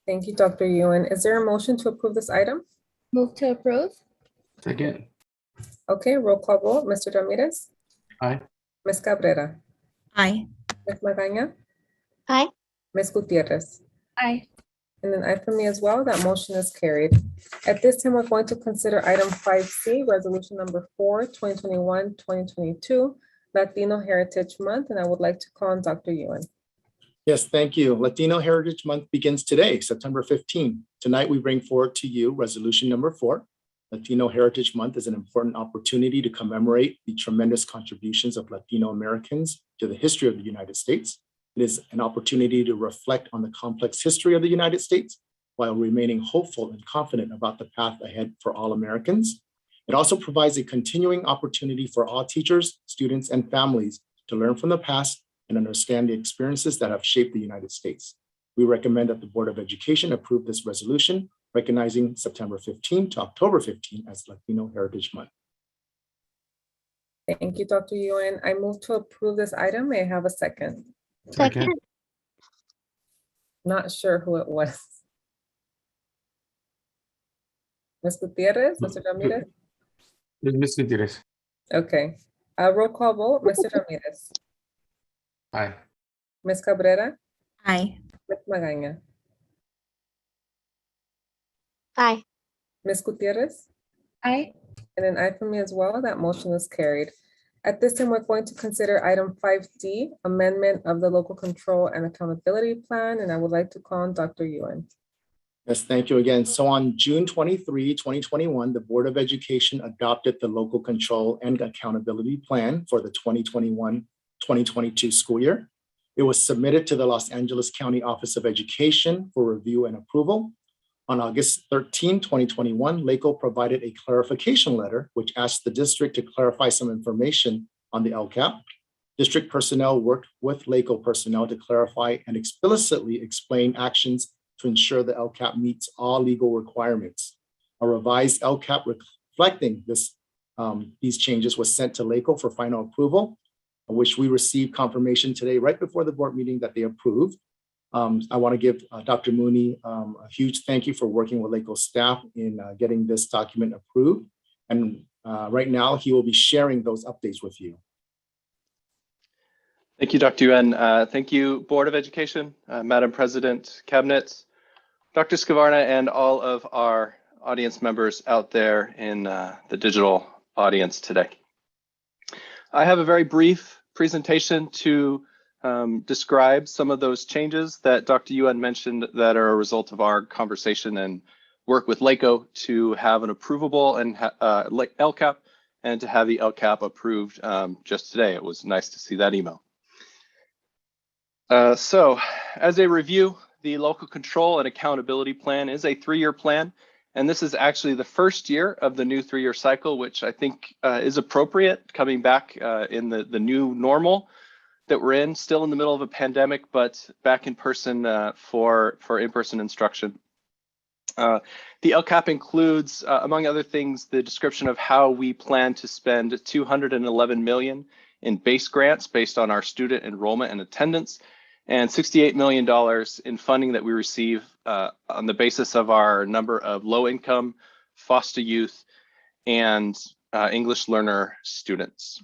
Thank you, Dr. Ewan. Is there a motion to approve this item? Move to approve. Second. Okay, roll call vote. Mr. Ramirez? Aye. Ms. Cabrera? Aye. Ms. Magaña, Aye. Ms. Gutierrez. Aye. And an aye from me as well. That motion is carried. At this time, we're going to consider item 5C, resolution number 4, 2021-2022, Latino Heritage Month, and I would like to call on Dr. Yuan. Yes, thank you. Latino Heritage Month begins today, September 15. Tonight, we bring forward to you resolution number 4. Latino Heritage Month is an important opportunity to commemorate the tremendous contributions of Latino Americans to the history of the United States. It is an opportunity to reflect on the complex history of the United States while remaining hopeful and confident about the path ahead for all Americans. It also provides a continuing opportunity for all teachers, students, and families to learn from the past and understand the experiences that have shaped the United States. We recommend that the Board of Education approve this resolution, recognizing September 15 to October 15 as Latino Heritage Month. Thank you, Dr. Yuan. I move to approve this item. May I have a second? Second. Not sure who it was. Ms. Gutierrez, Mr. Ramirez? Ms. Gutierrez. Okay. Roll call vote, Mr. Ramirez, Aye. Ms. Cabrera, Aye. Ms. Magaña, Aye. Ms. Gutierrez, Aye. and an aye from me as well. That motion is carried. At this time, we're going to consider item 5D, amendment of the local control and accountability plan, and I would like to call on Dr. Yuan. Yes, thank you again. So on June 23, 2021, the Board of Education adopted the Local Control and Accountability Plan for the 2021-2022 school year. It was submitted to the Los Angeles County Office of Education for review and approval. On August 13, 2021, LACO provided a clarification letter, which asked the district to clarify some information on the LCAP. District personnel worked with LACO personnel to clarify and explicitly explain actions to ensure the LCAP meets all legal requirements. A revised LCAP reflecting these changes was sent to LACO for final approval, which we received confirmation today right before the board meeting that they approved. I want to give Dr. Mooney a huge thank you for working with LACO staff in getting this document approved. And right now, he will be sharing those updates with you. Thank you, Dr. Yuan. Thank you, Board of Education, Madam President, Cabinet, Dr. Scavarna, and all of our audience members out there in the digital audience today. I have a very brief presentation to describe some of those changes that Dr. Yuan mentioned that are a result of our conversation and work with LACO to have an approvable and LCAP and to have the LCAP approved just today. It was nice to see that email. So as a review, the Local Control and Accountability Plan is a 3-year plan, and this is actually the first year of the new 3-year cycle, which I think is appropriate coming back in the new normal that we're in, still in the middle of a pandemic, but back in person for in-person instruction. The LCAP includes, among other things, the description of how we plan to spend $211 million in base grants based on our student enrollment and attendance, and $68 million in funding that we receive on the basis of our number of low-income, foster youth, and English learner students.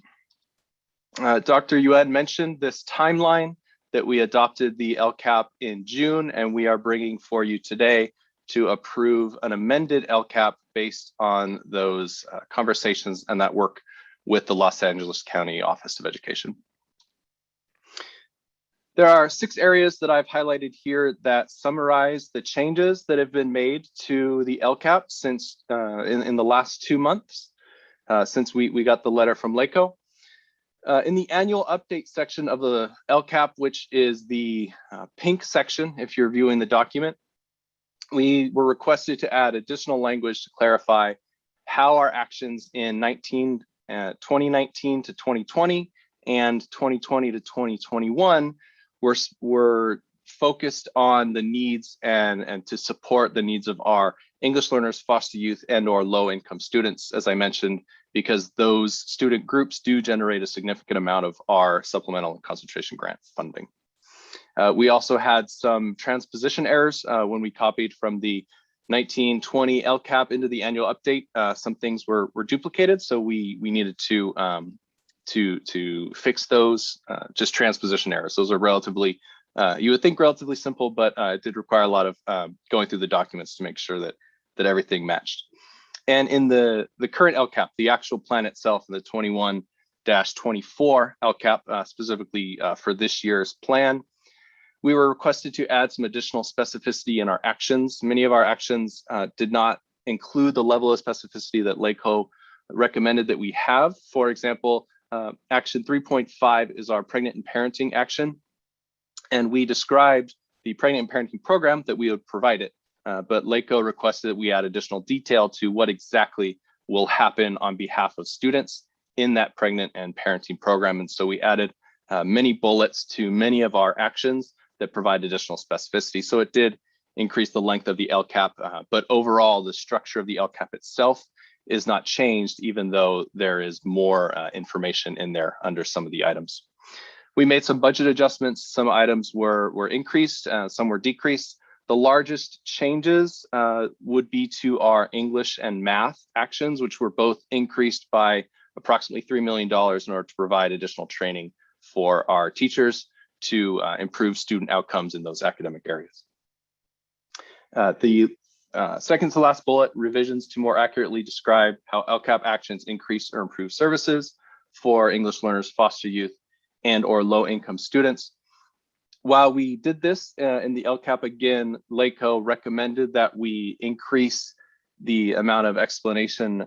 Dr. Yuan mentioned this timeline that we adopted the LCAP in June, and we are bringing for you today to approve an amended LCAP based on those conversations and that work with the Los Angeles County Office of Education. There are 6 areas that I've highlighted here that summarize the changes that have been made to the LCAP since in the last 2 months, since we got the letter from LACO. In the annual update section of the LCAP, which is the pink section, if you're viewing the document, we were requested to add additional language to clarify how our actions in 2019 to 2020 and 2020 to 2021 were focused on the needs and to support the needs of our English learners, foster youth, and or low-income students, as I mentioned, because those student groups do generate a significant amount of our supplemental and concentration grant funding. We also had some transposition errors when we copied from the 1920 LCAP into the annual update. Some things were duplicated, so we needed to to fix those, just transposition errors. Those are relatively, you would think relatively simple, but it did require a lot of going through the documents to make sure that everything matched. And in the current LCAP, the actual plan itself, the 21-24 LCAP, specifically for this year's plan, we were requested to add some additional specificity in our actions. Many of our actions did not include the level of specificity that LACO recommended that we have. For example, action 3.5 is our pregnant and parenting action. And we described the pregnant and parenting program that we would provide it. But LACO requested that we add additional detail to what exactly will happen on behalf of students in that pregnant and parenting program. And so we added many bullets to many of our actions that provide additional specificity. So it did increase the length of the LCAP, but overall, the structure of the LCAP itself is not changed, even though there is more information in there under some of the items. We made some budget adjustments. Some items were increased, some were decreased. The largest changes would be to our English and math actions, which were both increased by approximately $3 million in order to provide additional training for our teachers to improve student outcomes in those academic areas. The second to last bullet, revisions to more accurately describe how LCAP actions increase or improve services for English learners, foster youth, and or low-income students. While we did this in the LCAP, again, LACO recommended that we increase the amount of explanation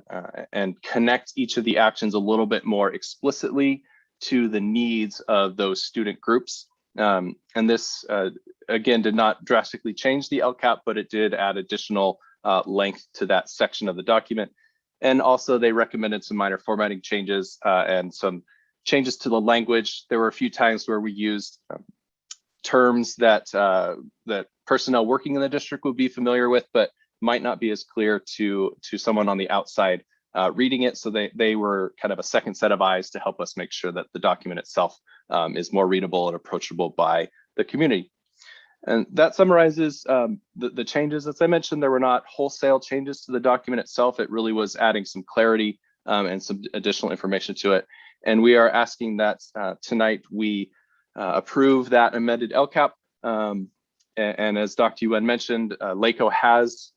and connect each of the actions a little bit more explicitly to the needs of those student groups. And this, again, did not drastically change the LCAP, but it did add additional length to that section of the document. And also they recommended some minor formatting changes and some changes to the language. There were a few times where we used terms that personnel working in the district would be familiar with, but might not be as clear to someone on the outside reading it. So they were kind of a second set of eyes to help us make sure that the document itself is more readable and approachable by the community. And that summarizes the changes. As I mentioned, there were not wholesale changes to the document itself. It really was adding some clarity and some additional information to it. And we are asking that tonight we approve that amended LCAP. And as Dr. Yuen mentioned, LACO has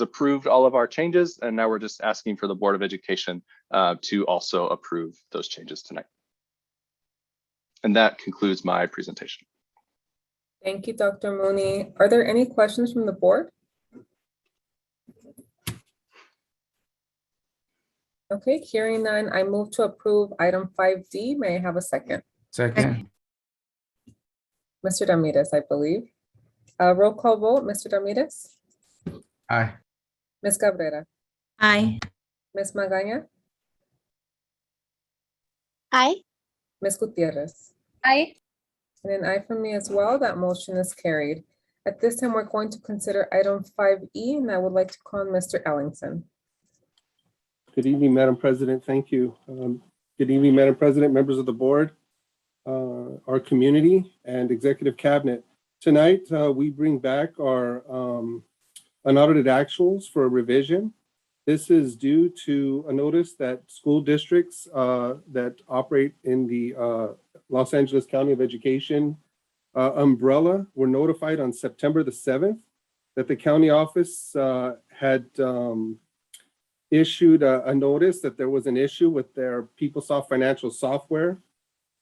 approved all of our changes, and now we're just asking for the Board of Education to also approve those changes tonight. And that concludes my presentation. Thank you, Dr. Mooney. Are there any questions from the board? Okay, hearing none, I move to approve item 5D. May I have a second? Second. Mr. Ramirez, I believe. Roll call vote, Mr. Ramirez, Aye. Ms. Cabrera, Aye. Ms. Magaña, Aye. Ms. Gutierrez. Aye. And an aye from me as well. That motion is carried. At this time, we're going to consider item 5E, and I would like to call on Mr. Ellingson. Good evening, Madam President. Thank you. Good evening, Madam President, members of the board, our community, and executive cabinet. Tonight, we bring back our unaudited actuals for revision. This is due to a notice that school districts that operate in the Los Angeles County of Education umbrella were notified on September the 7th that the county office had issued a notice that there was an issue with their PeopleSoft financial software,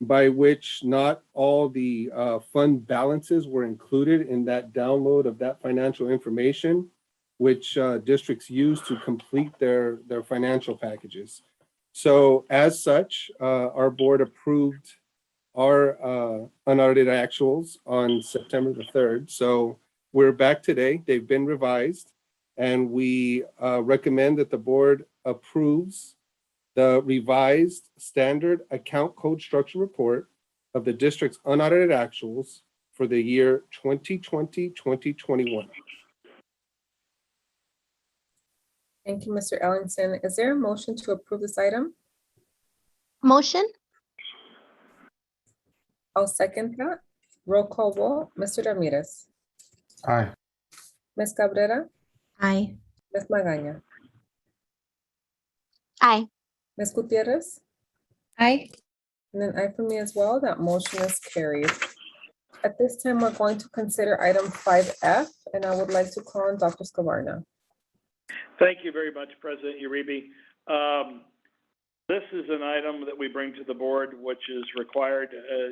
by which not all the fund balances were included in that download of that financial information, which districts use to complete their financial packages. So as such, our board approved our unaudited actuals on September the 3rd. So we're back today. They've been revised, and we recommend that the board approves the revised standard account code structure report of the district's unaudited actuals for the year 2020-2021. Thank you, Mr. Ellingson. Is there a motion to approve this item? Motion. I'll second that. Roll call vote, Mr. Ramirez, Aye. Ms. Cabrera, Aye. Ms. Magaña, Aye. Ms. Gutierrez, Aye. And an aye from me as well. That motion is carried. At this time, we're going to consider item 5F, and I would like to call on Dr. Scavarna. Thank you very much, President Uribe. This is an item that we bring to the board, which is required,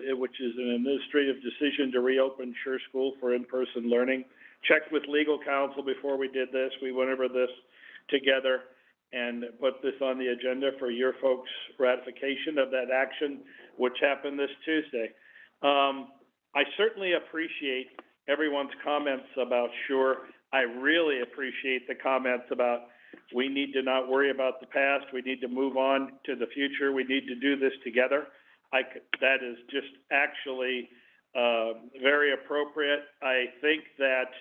which is an administrative decision to reopen Sure School for in-person learning. Checked with legal counsel before we did this. We went over this together and put this on the agenda for your folks' ratification of that action, which happened this Tuesday. I certainly appreciate everyone's comments about Sure. I really appreciate the comments about we need to not worry about the past. We need to move on to the future. We need to do this together. That is just actually very appropriate. I think that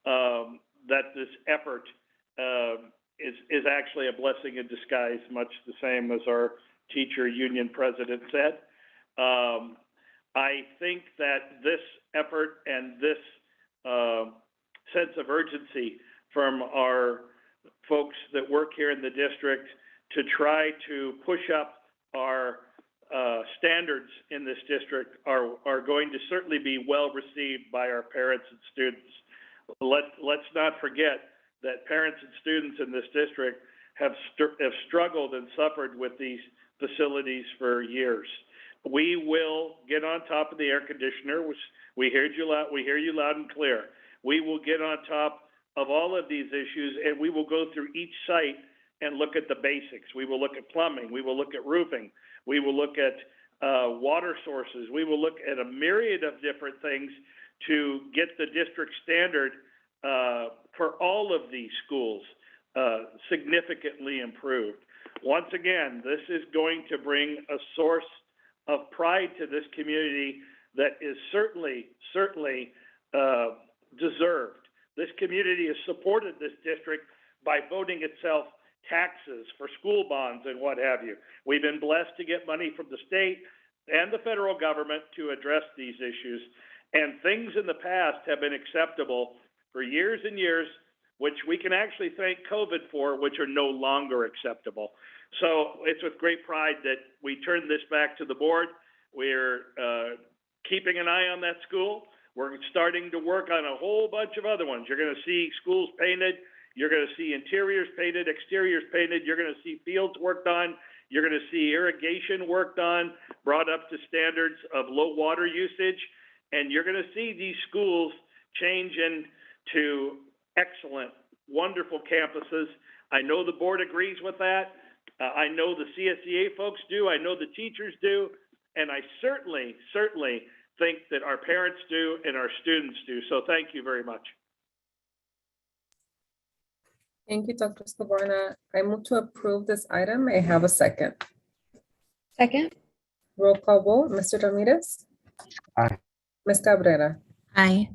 that this effort is actually a blessing in disguise, much the same as our teacher union president said. I think that this effort and this sense of urgency from our folks that work here in the district to try to push up our standards in this district are going to certainly be well received by our parents and students. Let's not forget that parents and students in this district have struggled and suffered with these facilities for years. We will get on top of the air conditioner, which we hear you loud and clear. We will get on top of all of these issues, and we will go through each site and look at the basics. We will look at plumbing. We will look at roofing. We will look at water sources. We will look at a myriad of different things to get the district standard for all of these schools significantly improved. Once again, this is going to bring a source of pride to this community that is certainly deserved. This community has supported this district by voting itself taxes for school bonds and what have you. We've been blessed to get money from the state and the federal government to address these issues. And things in the past have been acceptable for years and years, which we can actually thank COVID for, which are no longer acceptable. So it's with great pride that we turn this back to the board. We're keeping an eye on that school. We're starting to work on a whole bunch of other ones. You're going to see schools painted. You're going to see interiors painted, exteriors painted. You're going to see fields worked on. You're going to see irrigation worked on, brought up to standards of low water usage. And you're going to see these schools change into excellent, wonderful campuses. I know the board agrees with that. I know the CSEA folks do. I know the teachers do. And I certainly think that our parents do and our students do. So thank you very much. Thank you, Dr. Scavarna. I move to approve this item. May I have a second? Second. Roll call vote. Mr. Ramirez? Aye. Ms. Cabrera? Aye.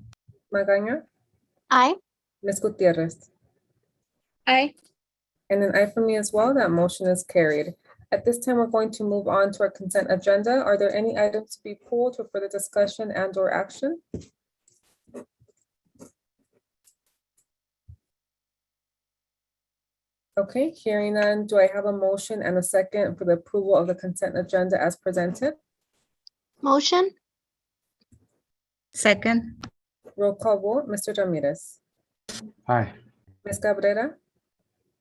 Magaña? Aye. Ms. Gutierrez? Aye. And an aye for me as well. That motion is carried. At this time, we're going to move on to our consent agenda. Are there any items to be pulled for further discussion and or action? Okay, hearing none, do I have a motion and a second for the approval of the consent agenda as presented? Motion. Second. Roll call vote. Mr. Ramirez? Aye. Ms. Cabrera?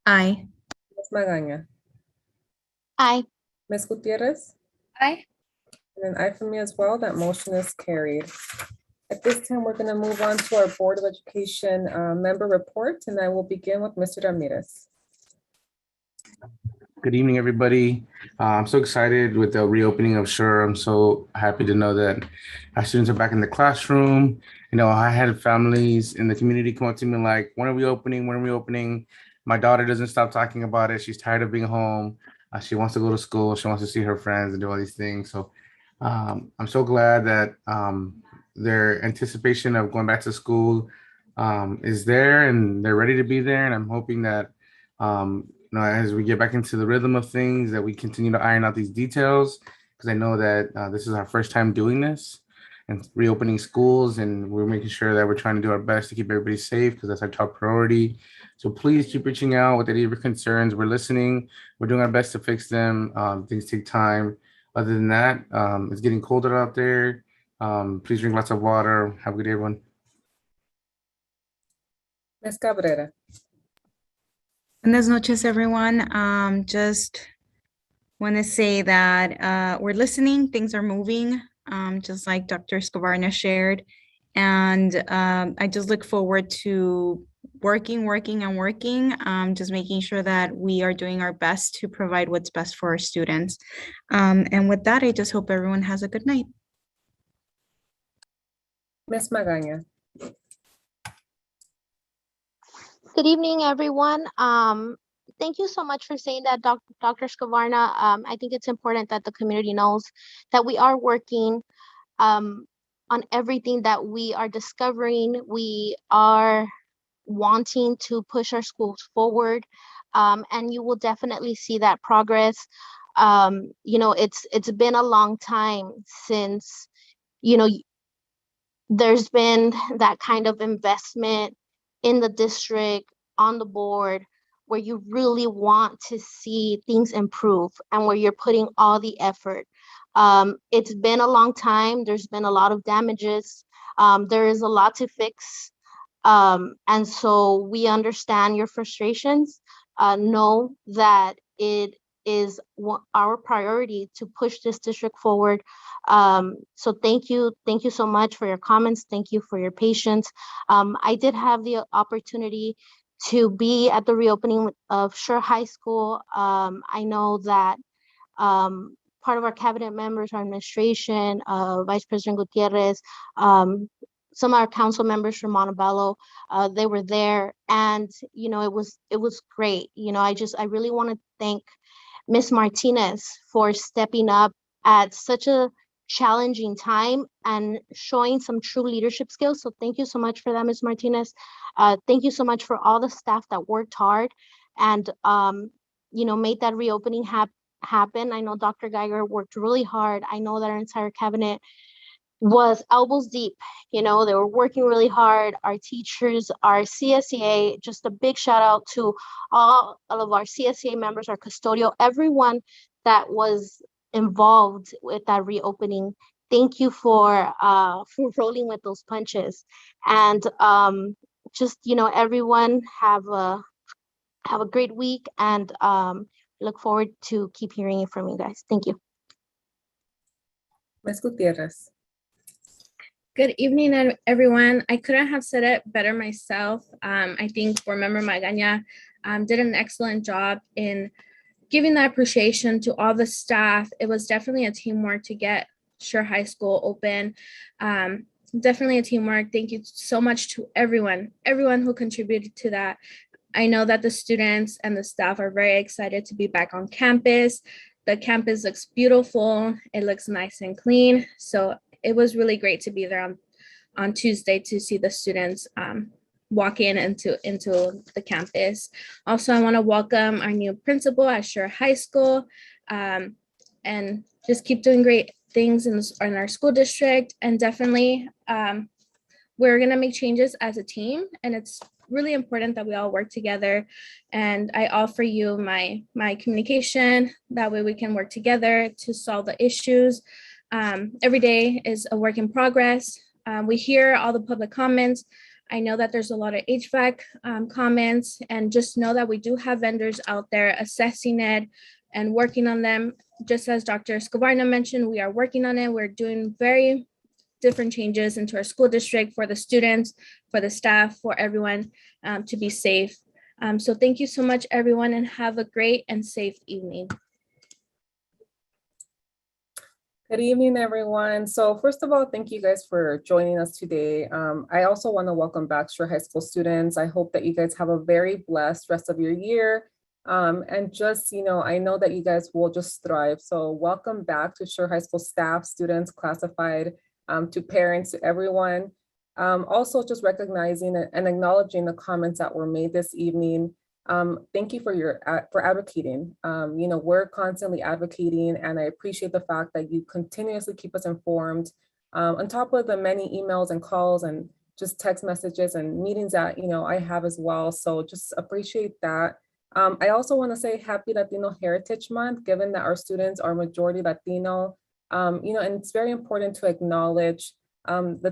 Aye. Ms. Magaña? Aye. Ms. Gutierrez? Aye. And an aye for me as well. That motion is carried. At this time, we're going to move on to our Board of Education member report, and I will begin with Mr. Ramirez. Good evening, everybody. I'm so excited with the reopening of Sure. I'm so happy to know that our students are back in the classroom. You know, I had families in the community come up to me like, when are we opening? When are we opening? My daughter doesn't stop talking about it. She's tired of being home. She wants to go to school. She wants to see her friends and do all these things. So I'm so glad that their anticipation of going back to school is there and they're ready to be there. And I'm hoping that you know, as we get back into the rhythm of things, that we continue to iron out these details, because I know that this is our first time doing this and reopening schools, and we're making sure that we're trying to do our best to keep everybody safe, because that's our top priority. So please keep reaching out with any of your concerns. We're listening. We're doing our best to fix them. Things take time. Other than that, it's getting colder out there. Please drink lots of water. Have a good day, everyone. Ms. Cabrera. Buenas noches, everyone. Just want to say that we're listening. Things are moving, just like Dr. Escobarna shared. And I just look forward to working, just making sure that we are doing our best to provide what's best for our students. And with that, I just hope everyone has a good night. Ms. Magaña. Good evening, everyone. Thank you so much for saying that, Dr. Scavarna. I think it's important that the community knows that we are working on everything that we are discovering. We are wanting to push our schools forward, and you will definitely see that progress. It's been a long time since, there's been that kind of investment in the district, on the board, where you really want to see things improve and where you're putting all the effort. It's been a long time. There's been a lot of damages. There is a lot to fix. And so we understand your frustrations. Know that it is our priority to push this district forward. So thank you so much for your comments. Thank you for your patience. I did have the opportunity to be at the reopening of Sure High School. I know that part of our cabinet members, our administration, Vice President Gutierrez, some of our council members from Montevallo, they were there, and it was great. I really want to thank Ms. Martinez for stepping up at such a challenging time and showing some true leadership skills. So thank you so much for that, Ms. Martinez. Thank you so much for all the staff that worked hard and made that reopening happen. I know Dr. Geiger worked really hard. I know that our entire cabinet was elbows deep. They were working really hard. Our teachers, our CSEA, just a big shout out to all of our CSEA members, our custodial, everyone that was involved with that reopening. Thank you for rolling with those punches. And everyone have a great week, and look forward to keep hearing it from you guys. Thank you. Ms. Gutierrez. Good evening, everyone. I couldn't have said it better myself. I think Board Member Magaña did an excellent job in giving that appreciation to all the staff. It was definitely a teamwork to get Sure High School open. Definitely a teamwork. Thank you so much to everyone who contributed to that. I know that the students and the staff are very excited to be back on campus. The campus looks beautiful. It looks nice and clean. So it was really great to be there on Tuesday to see the students walk into the campus. Also, I want to welcome our new principal at Sure High School, and just keep doing great things in our school district. And definitely, we're going to make changes as a team, and it's really important that we all work together. And I offer you my communication. That way we can work together to solve the issues. Every day is a work in progress. We hear all the public comments. I know that there's a lot of HVAC comments, and just know that we do have vendors out there assessing it and working on them. Just as Dr. Escobarna mentioned, we are working on it. We're doing very different changes into our school district for the students, for the staff, for everyone to be safe. So thank you so much, everyone, and have a great and safe evening. Good evening, everyone. So first of all, thank you guys for joining us today. I also want to welcome back Sure High School students. I hope that you guys have a very blessed rest of your year. And just, I know that you guys will just thrive. So welcome back to Sure High School staff, students, classified, to parents, to everyone. Also just recognizing and acknowledging the comments that were made this evening. Thank you for advocating. We're constantly advocating, and I appreciate the fact that you continuously keep us informed, on top of the many emails and calls and just text messages and meetings that I have as well. So just appreciate that. I also want to say Happy Latino Heritage Month, given that our students are majority Latino. And it's very important to acknowledge the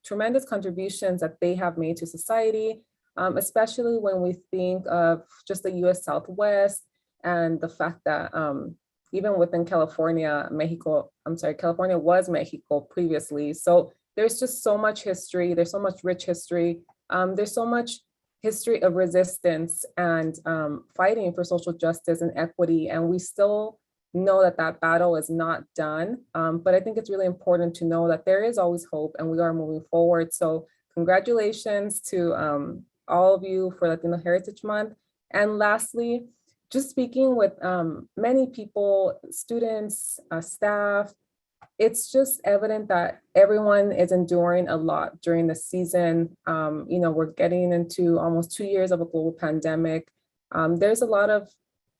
tremendous contributions that they have made to society, especially when we think of just the US Southwest and the fact that even within California, California was Mexico previously. So there's just so much history, there's so much rich history, there's so much history of resistance and fighting for social justice and equity. And we still know that that battle is not done. But I think it's really important to know that there is always hope and we are moving forward. So congratulations to all of you for Latino Heritage Month. And lastly, just speaking with many people, students, staff, it's just evident that everyone is enduring a lot during the season. We're getting into almost 2 years of a global pandemic. There's a lot of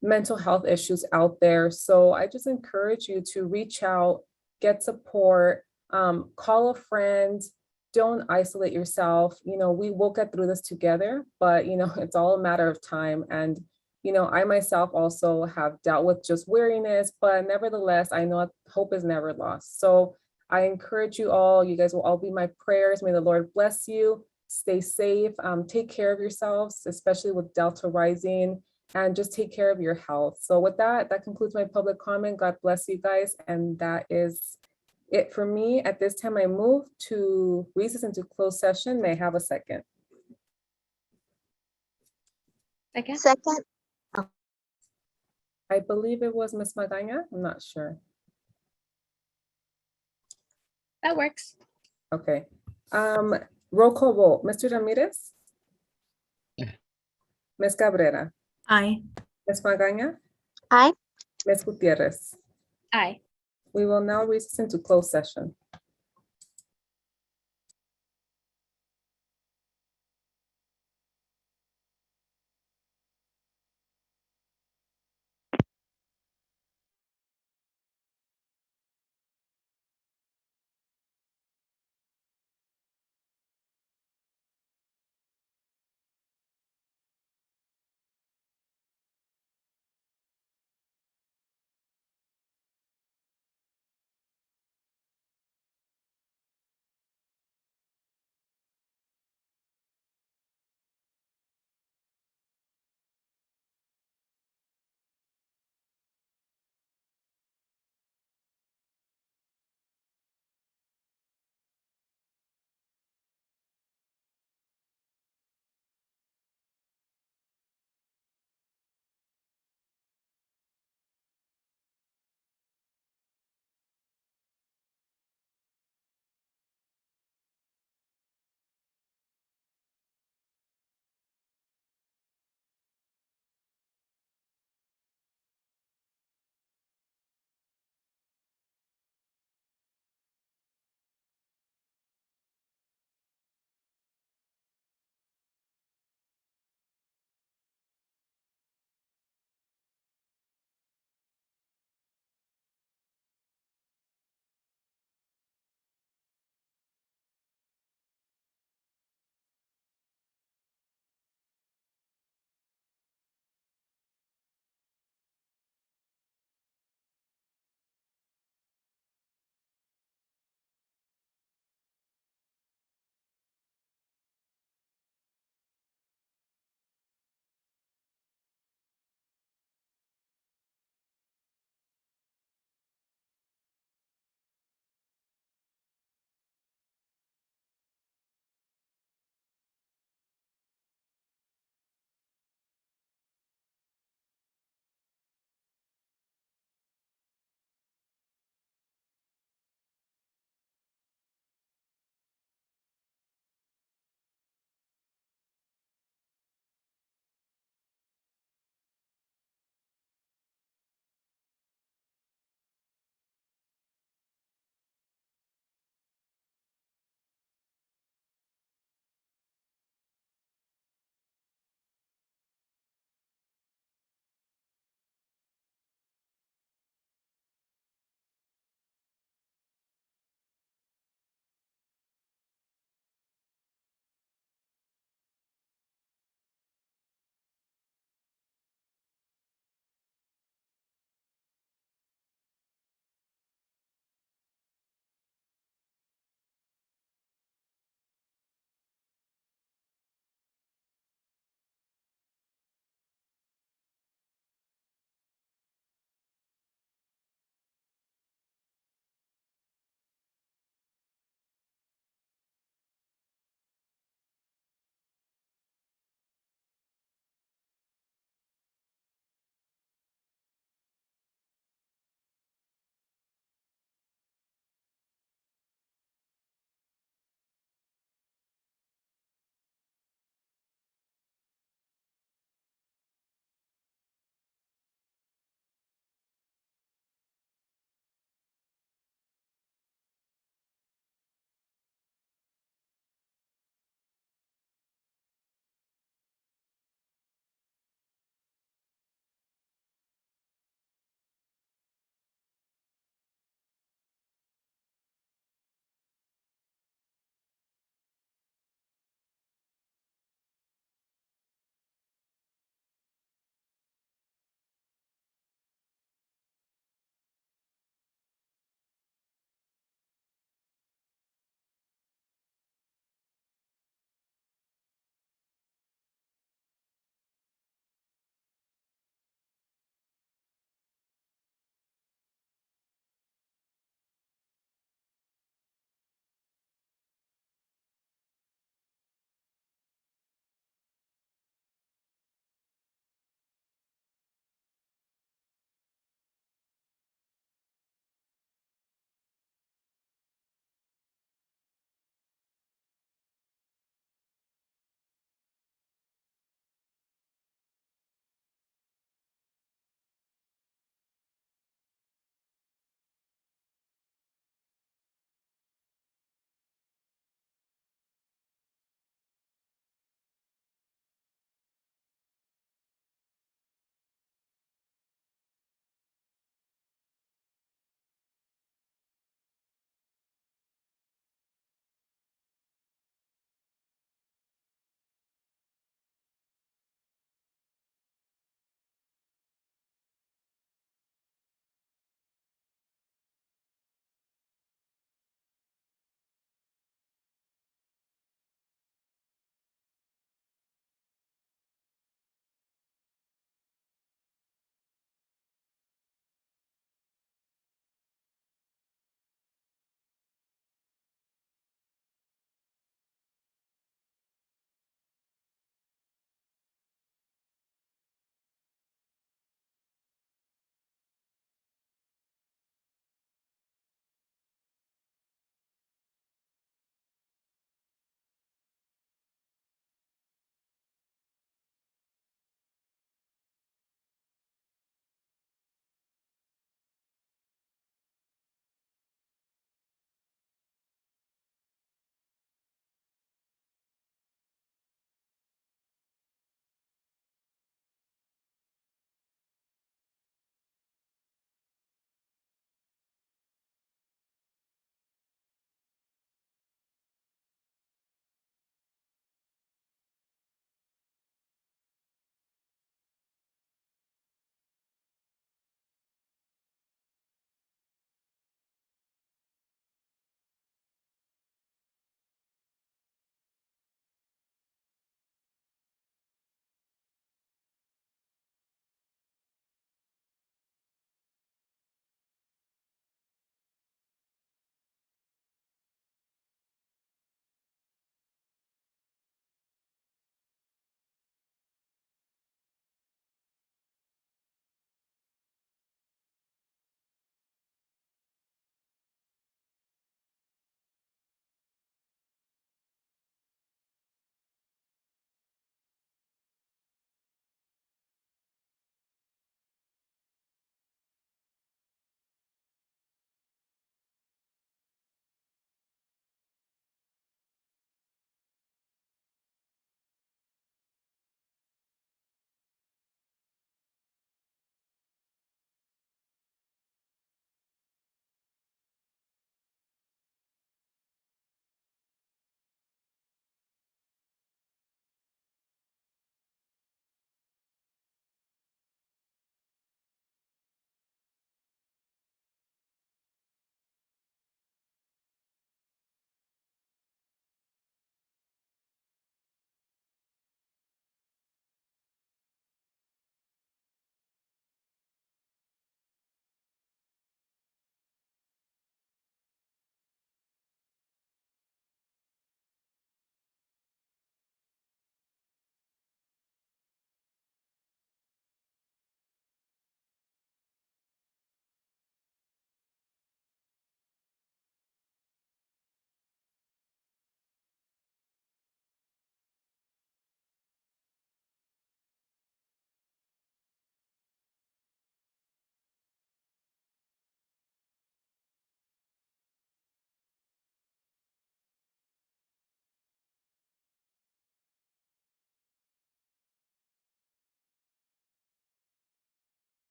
mental health issues out there. So I just encourage you to reach out, get support, call a friend, don't isolate yourself. We will get through this together, but it's all a matter of time. And I myself also have dealt with just weariness, but nevertheless, I know hope is never lost. So I encourage you all, you guys will all be my prayers. May the Lord bless you, stay safe, take care of yourselves, especially with Delta rising, and just take care of your health. So with that concludes my public comment. God bless you guys. And that is it for me. At this time, I move to recess into closed session. May I have a second? Second. I believe it was Ms. Magaña. I'm not sure. That works. Okay. Roll call vote. Mr. Ramirez? Ms. Cabrera? Aye. Ms. Magaña? Aye. Ms. Gutierrez? Aye. We will now recess into closed session.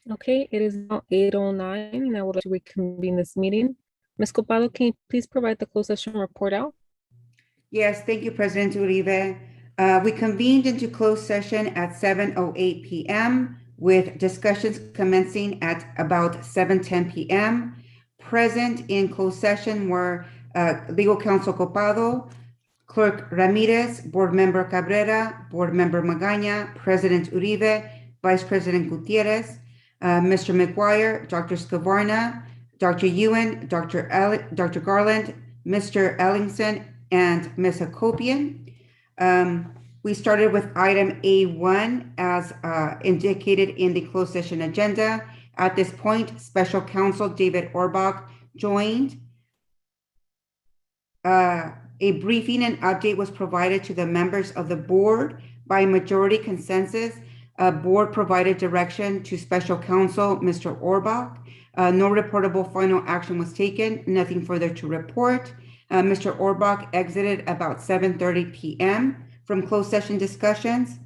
Okay, it is now 8:09, and I would like to reconvene this meeting. Ms. Copado, can you please provide the closed session report out? Yes, thank you, President Uribe. We convened into closed session at 7:08 p.m. with discussions commencing at about 7:10 p.m. Present in closed session were Legal Counsel Copado, Clerk Ramirez, Board Member Cabrera, Board Member Magaña, President Uribe, Vice President Gutierrez, Mr. McGuire, Dr. Scavarna, Dr. Ewan, Dr. Garland, Mr. Ellingson, and Ms. Hakopian. We started with item A1 as indicated in the closed session agenda. At this point, Special Counsel David Orbach joined. A briefing and update was provided to the members of the board by majority consensus. Board provided direction to Special Counsel Mr. Orbach. No reportable final action was taken, nothing further to report. Mr. Orbach exited about 7:30 p.m. from closed session discussions.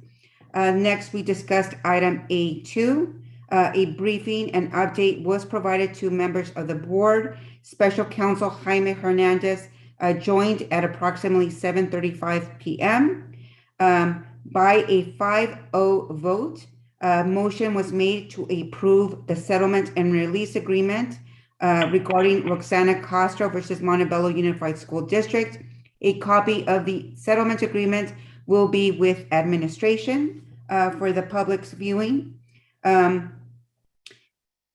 Next, we discussed item A2. A briefing and update was provided to members of the board. Special Counsel Jaime Hernandez joined at approximately 7:35 p.m. By a 5-0 vote, motion was made to approve the settlement and release agreement regarding Roxana Castro versus Montevallo Unified School District. A copy of the settlement agreement will be with administration for the public's viewing.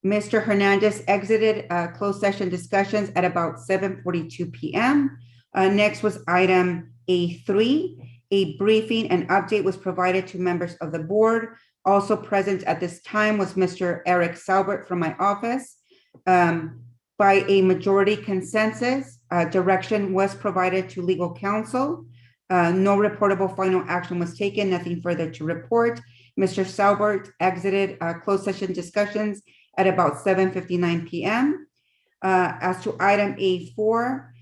Mr. Hernandez exited closed session discussions at about 7:42 p.m. Next was item A3. A briefing and update was provided to members of the board. Also present at this time was Mr. Eric Salbert from my office. By a majority consensus, direction was provided to legal counsel. No reportable final action was taken, nothing further to report. Mr. Salbert exited closed session discussions at about 7:59 p.m. As to item A4,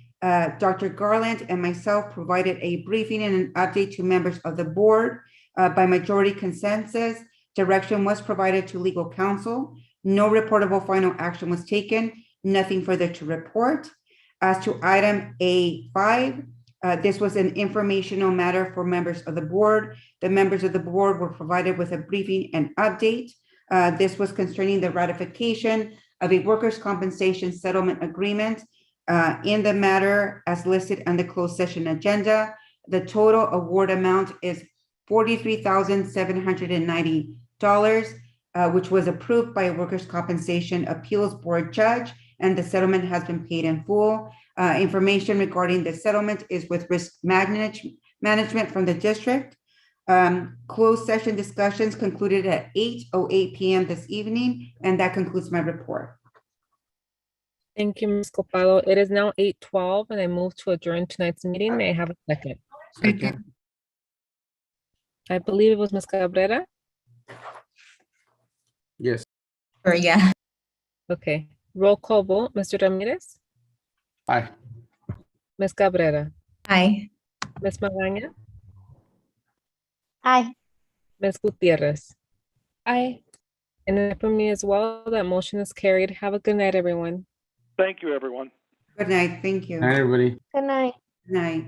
Dr. Garland and myself provided a briefing and an update to members of the board. By majority consensus, direction was provided to legal counsel. No reportable final action was taken, nothing further to report. As to item A5, this was an informational matter for members of the board. The members of the board were provided with a briefing and update. This was concerning the ratification of a workers' compensation settlement agreement in the matter as listed on the closed session agenda. The total award amount is $43,790, which was approved by a workers' compensation appeals board judge, and the settlement has been paid in full. Information regarding the settlement is with risk management from the district. Closed session discussions concluded at 8:08 p.m. this evening, and that concludes my report. Thank you, Ms. Copado. It is now 8:12, and I move to adjourn tonight's meeting. May I have a second? Second. I believe it was Ms. Cabrera. Yes. Yeah. Okay, roll call vote. Mr. Ramirez, Aye. Ms. Cabrera, Aye. Ms. Magaña, Aye. Ms. Gutierrez. Aye. And then for me as well, that motion is carried. Have a good night, everyone. Thank you, everyone. Good night, thank you. Hi, everybody. Good night. Good night.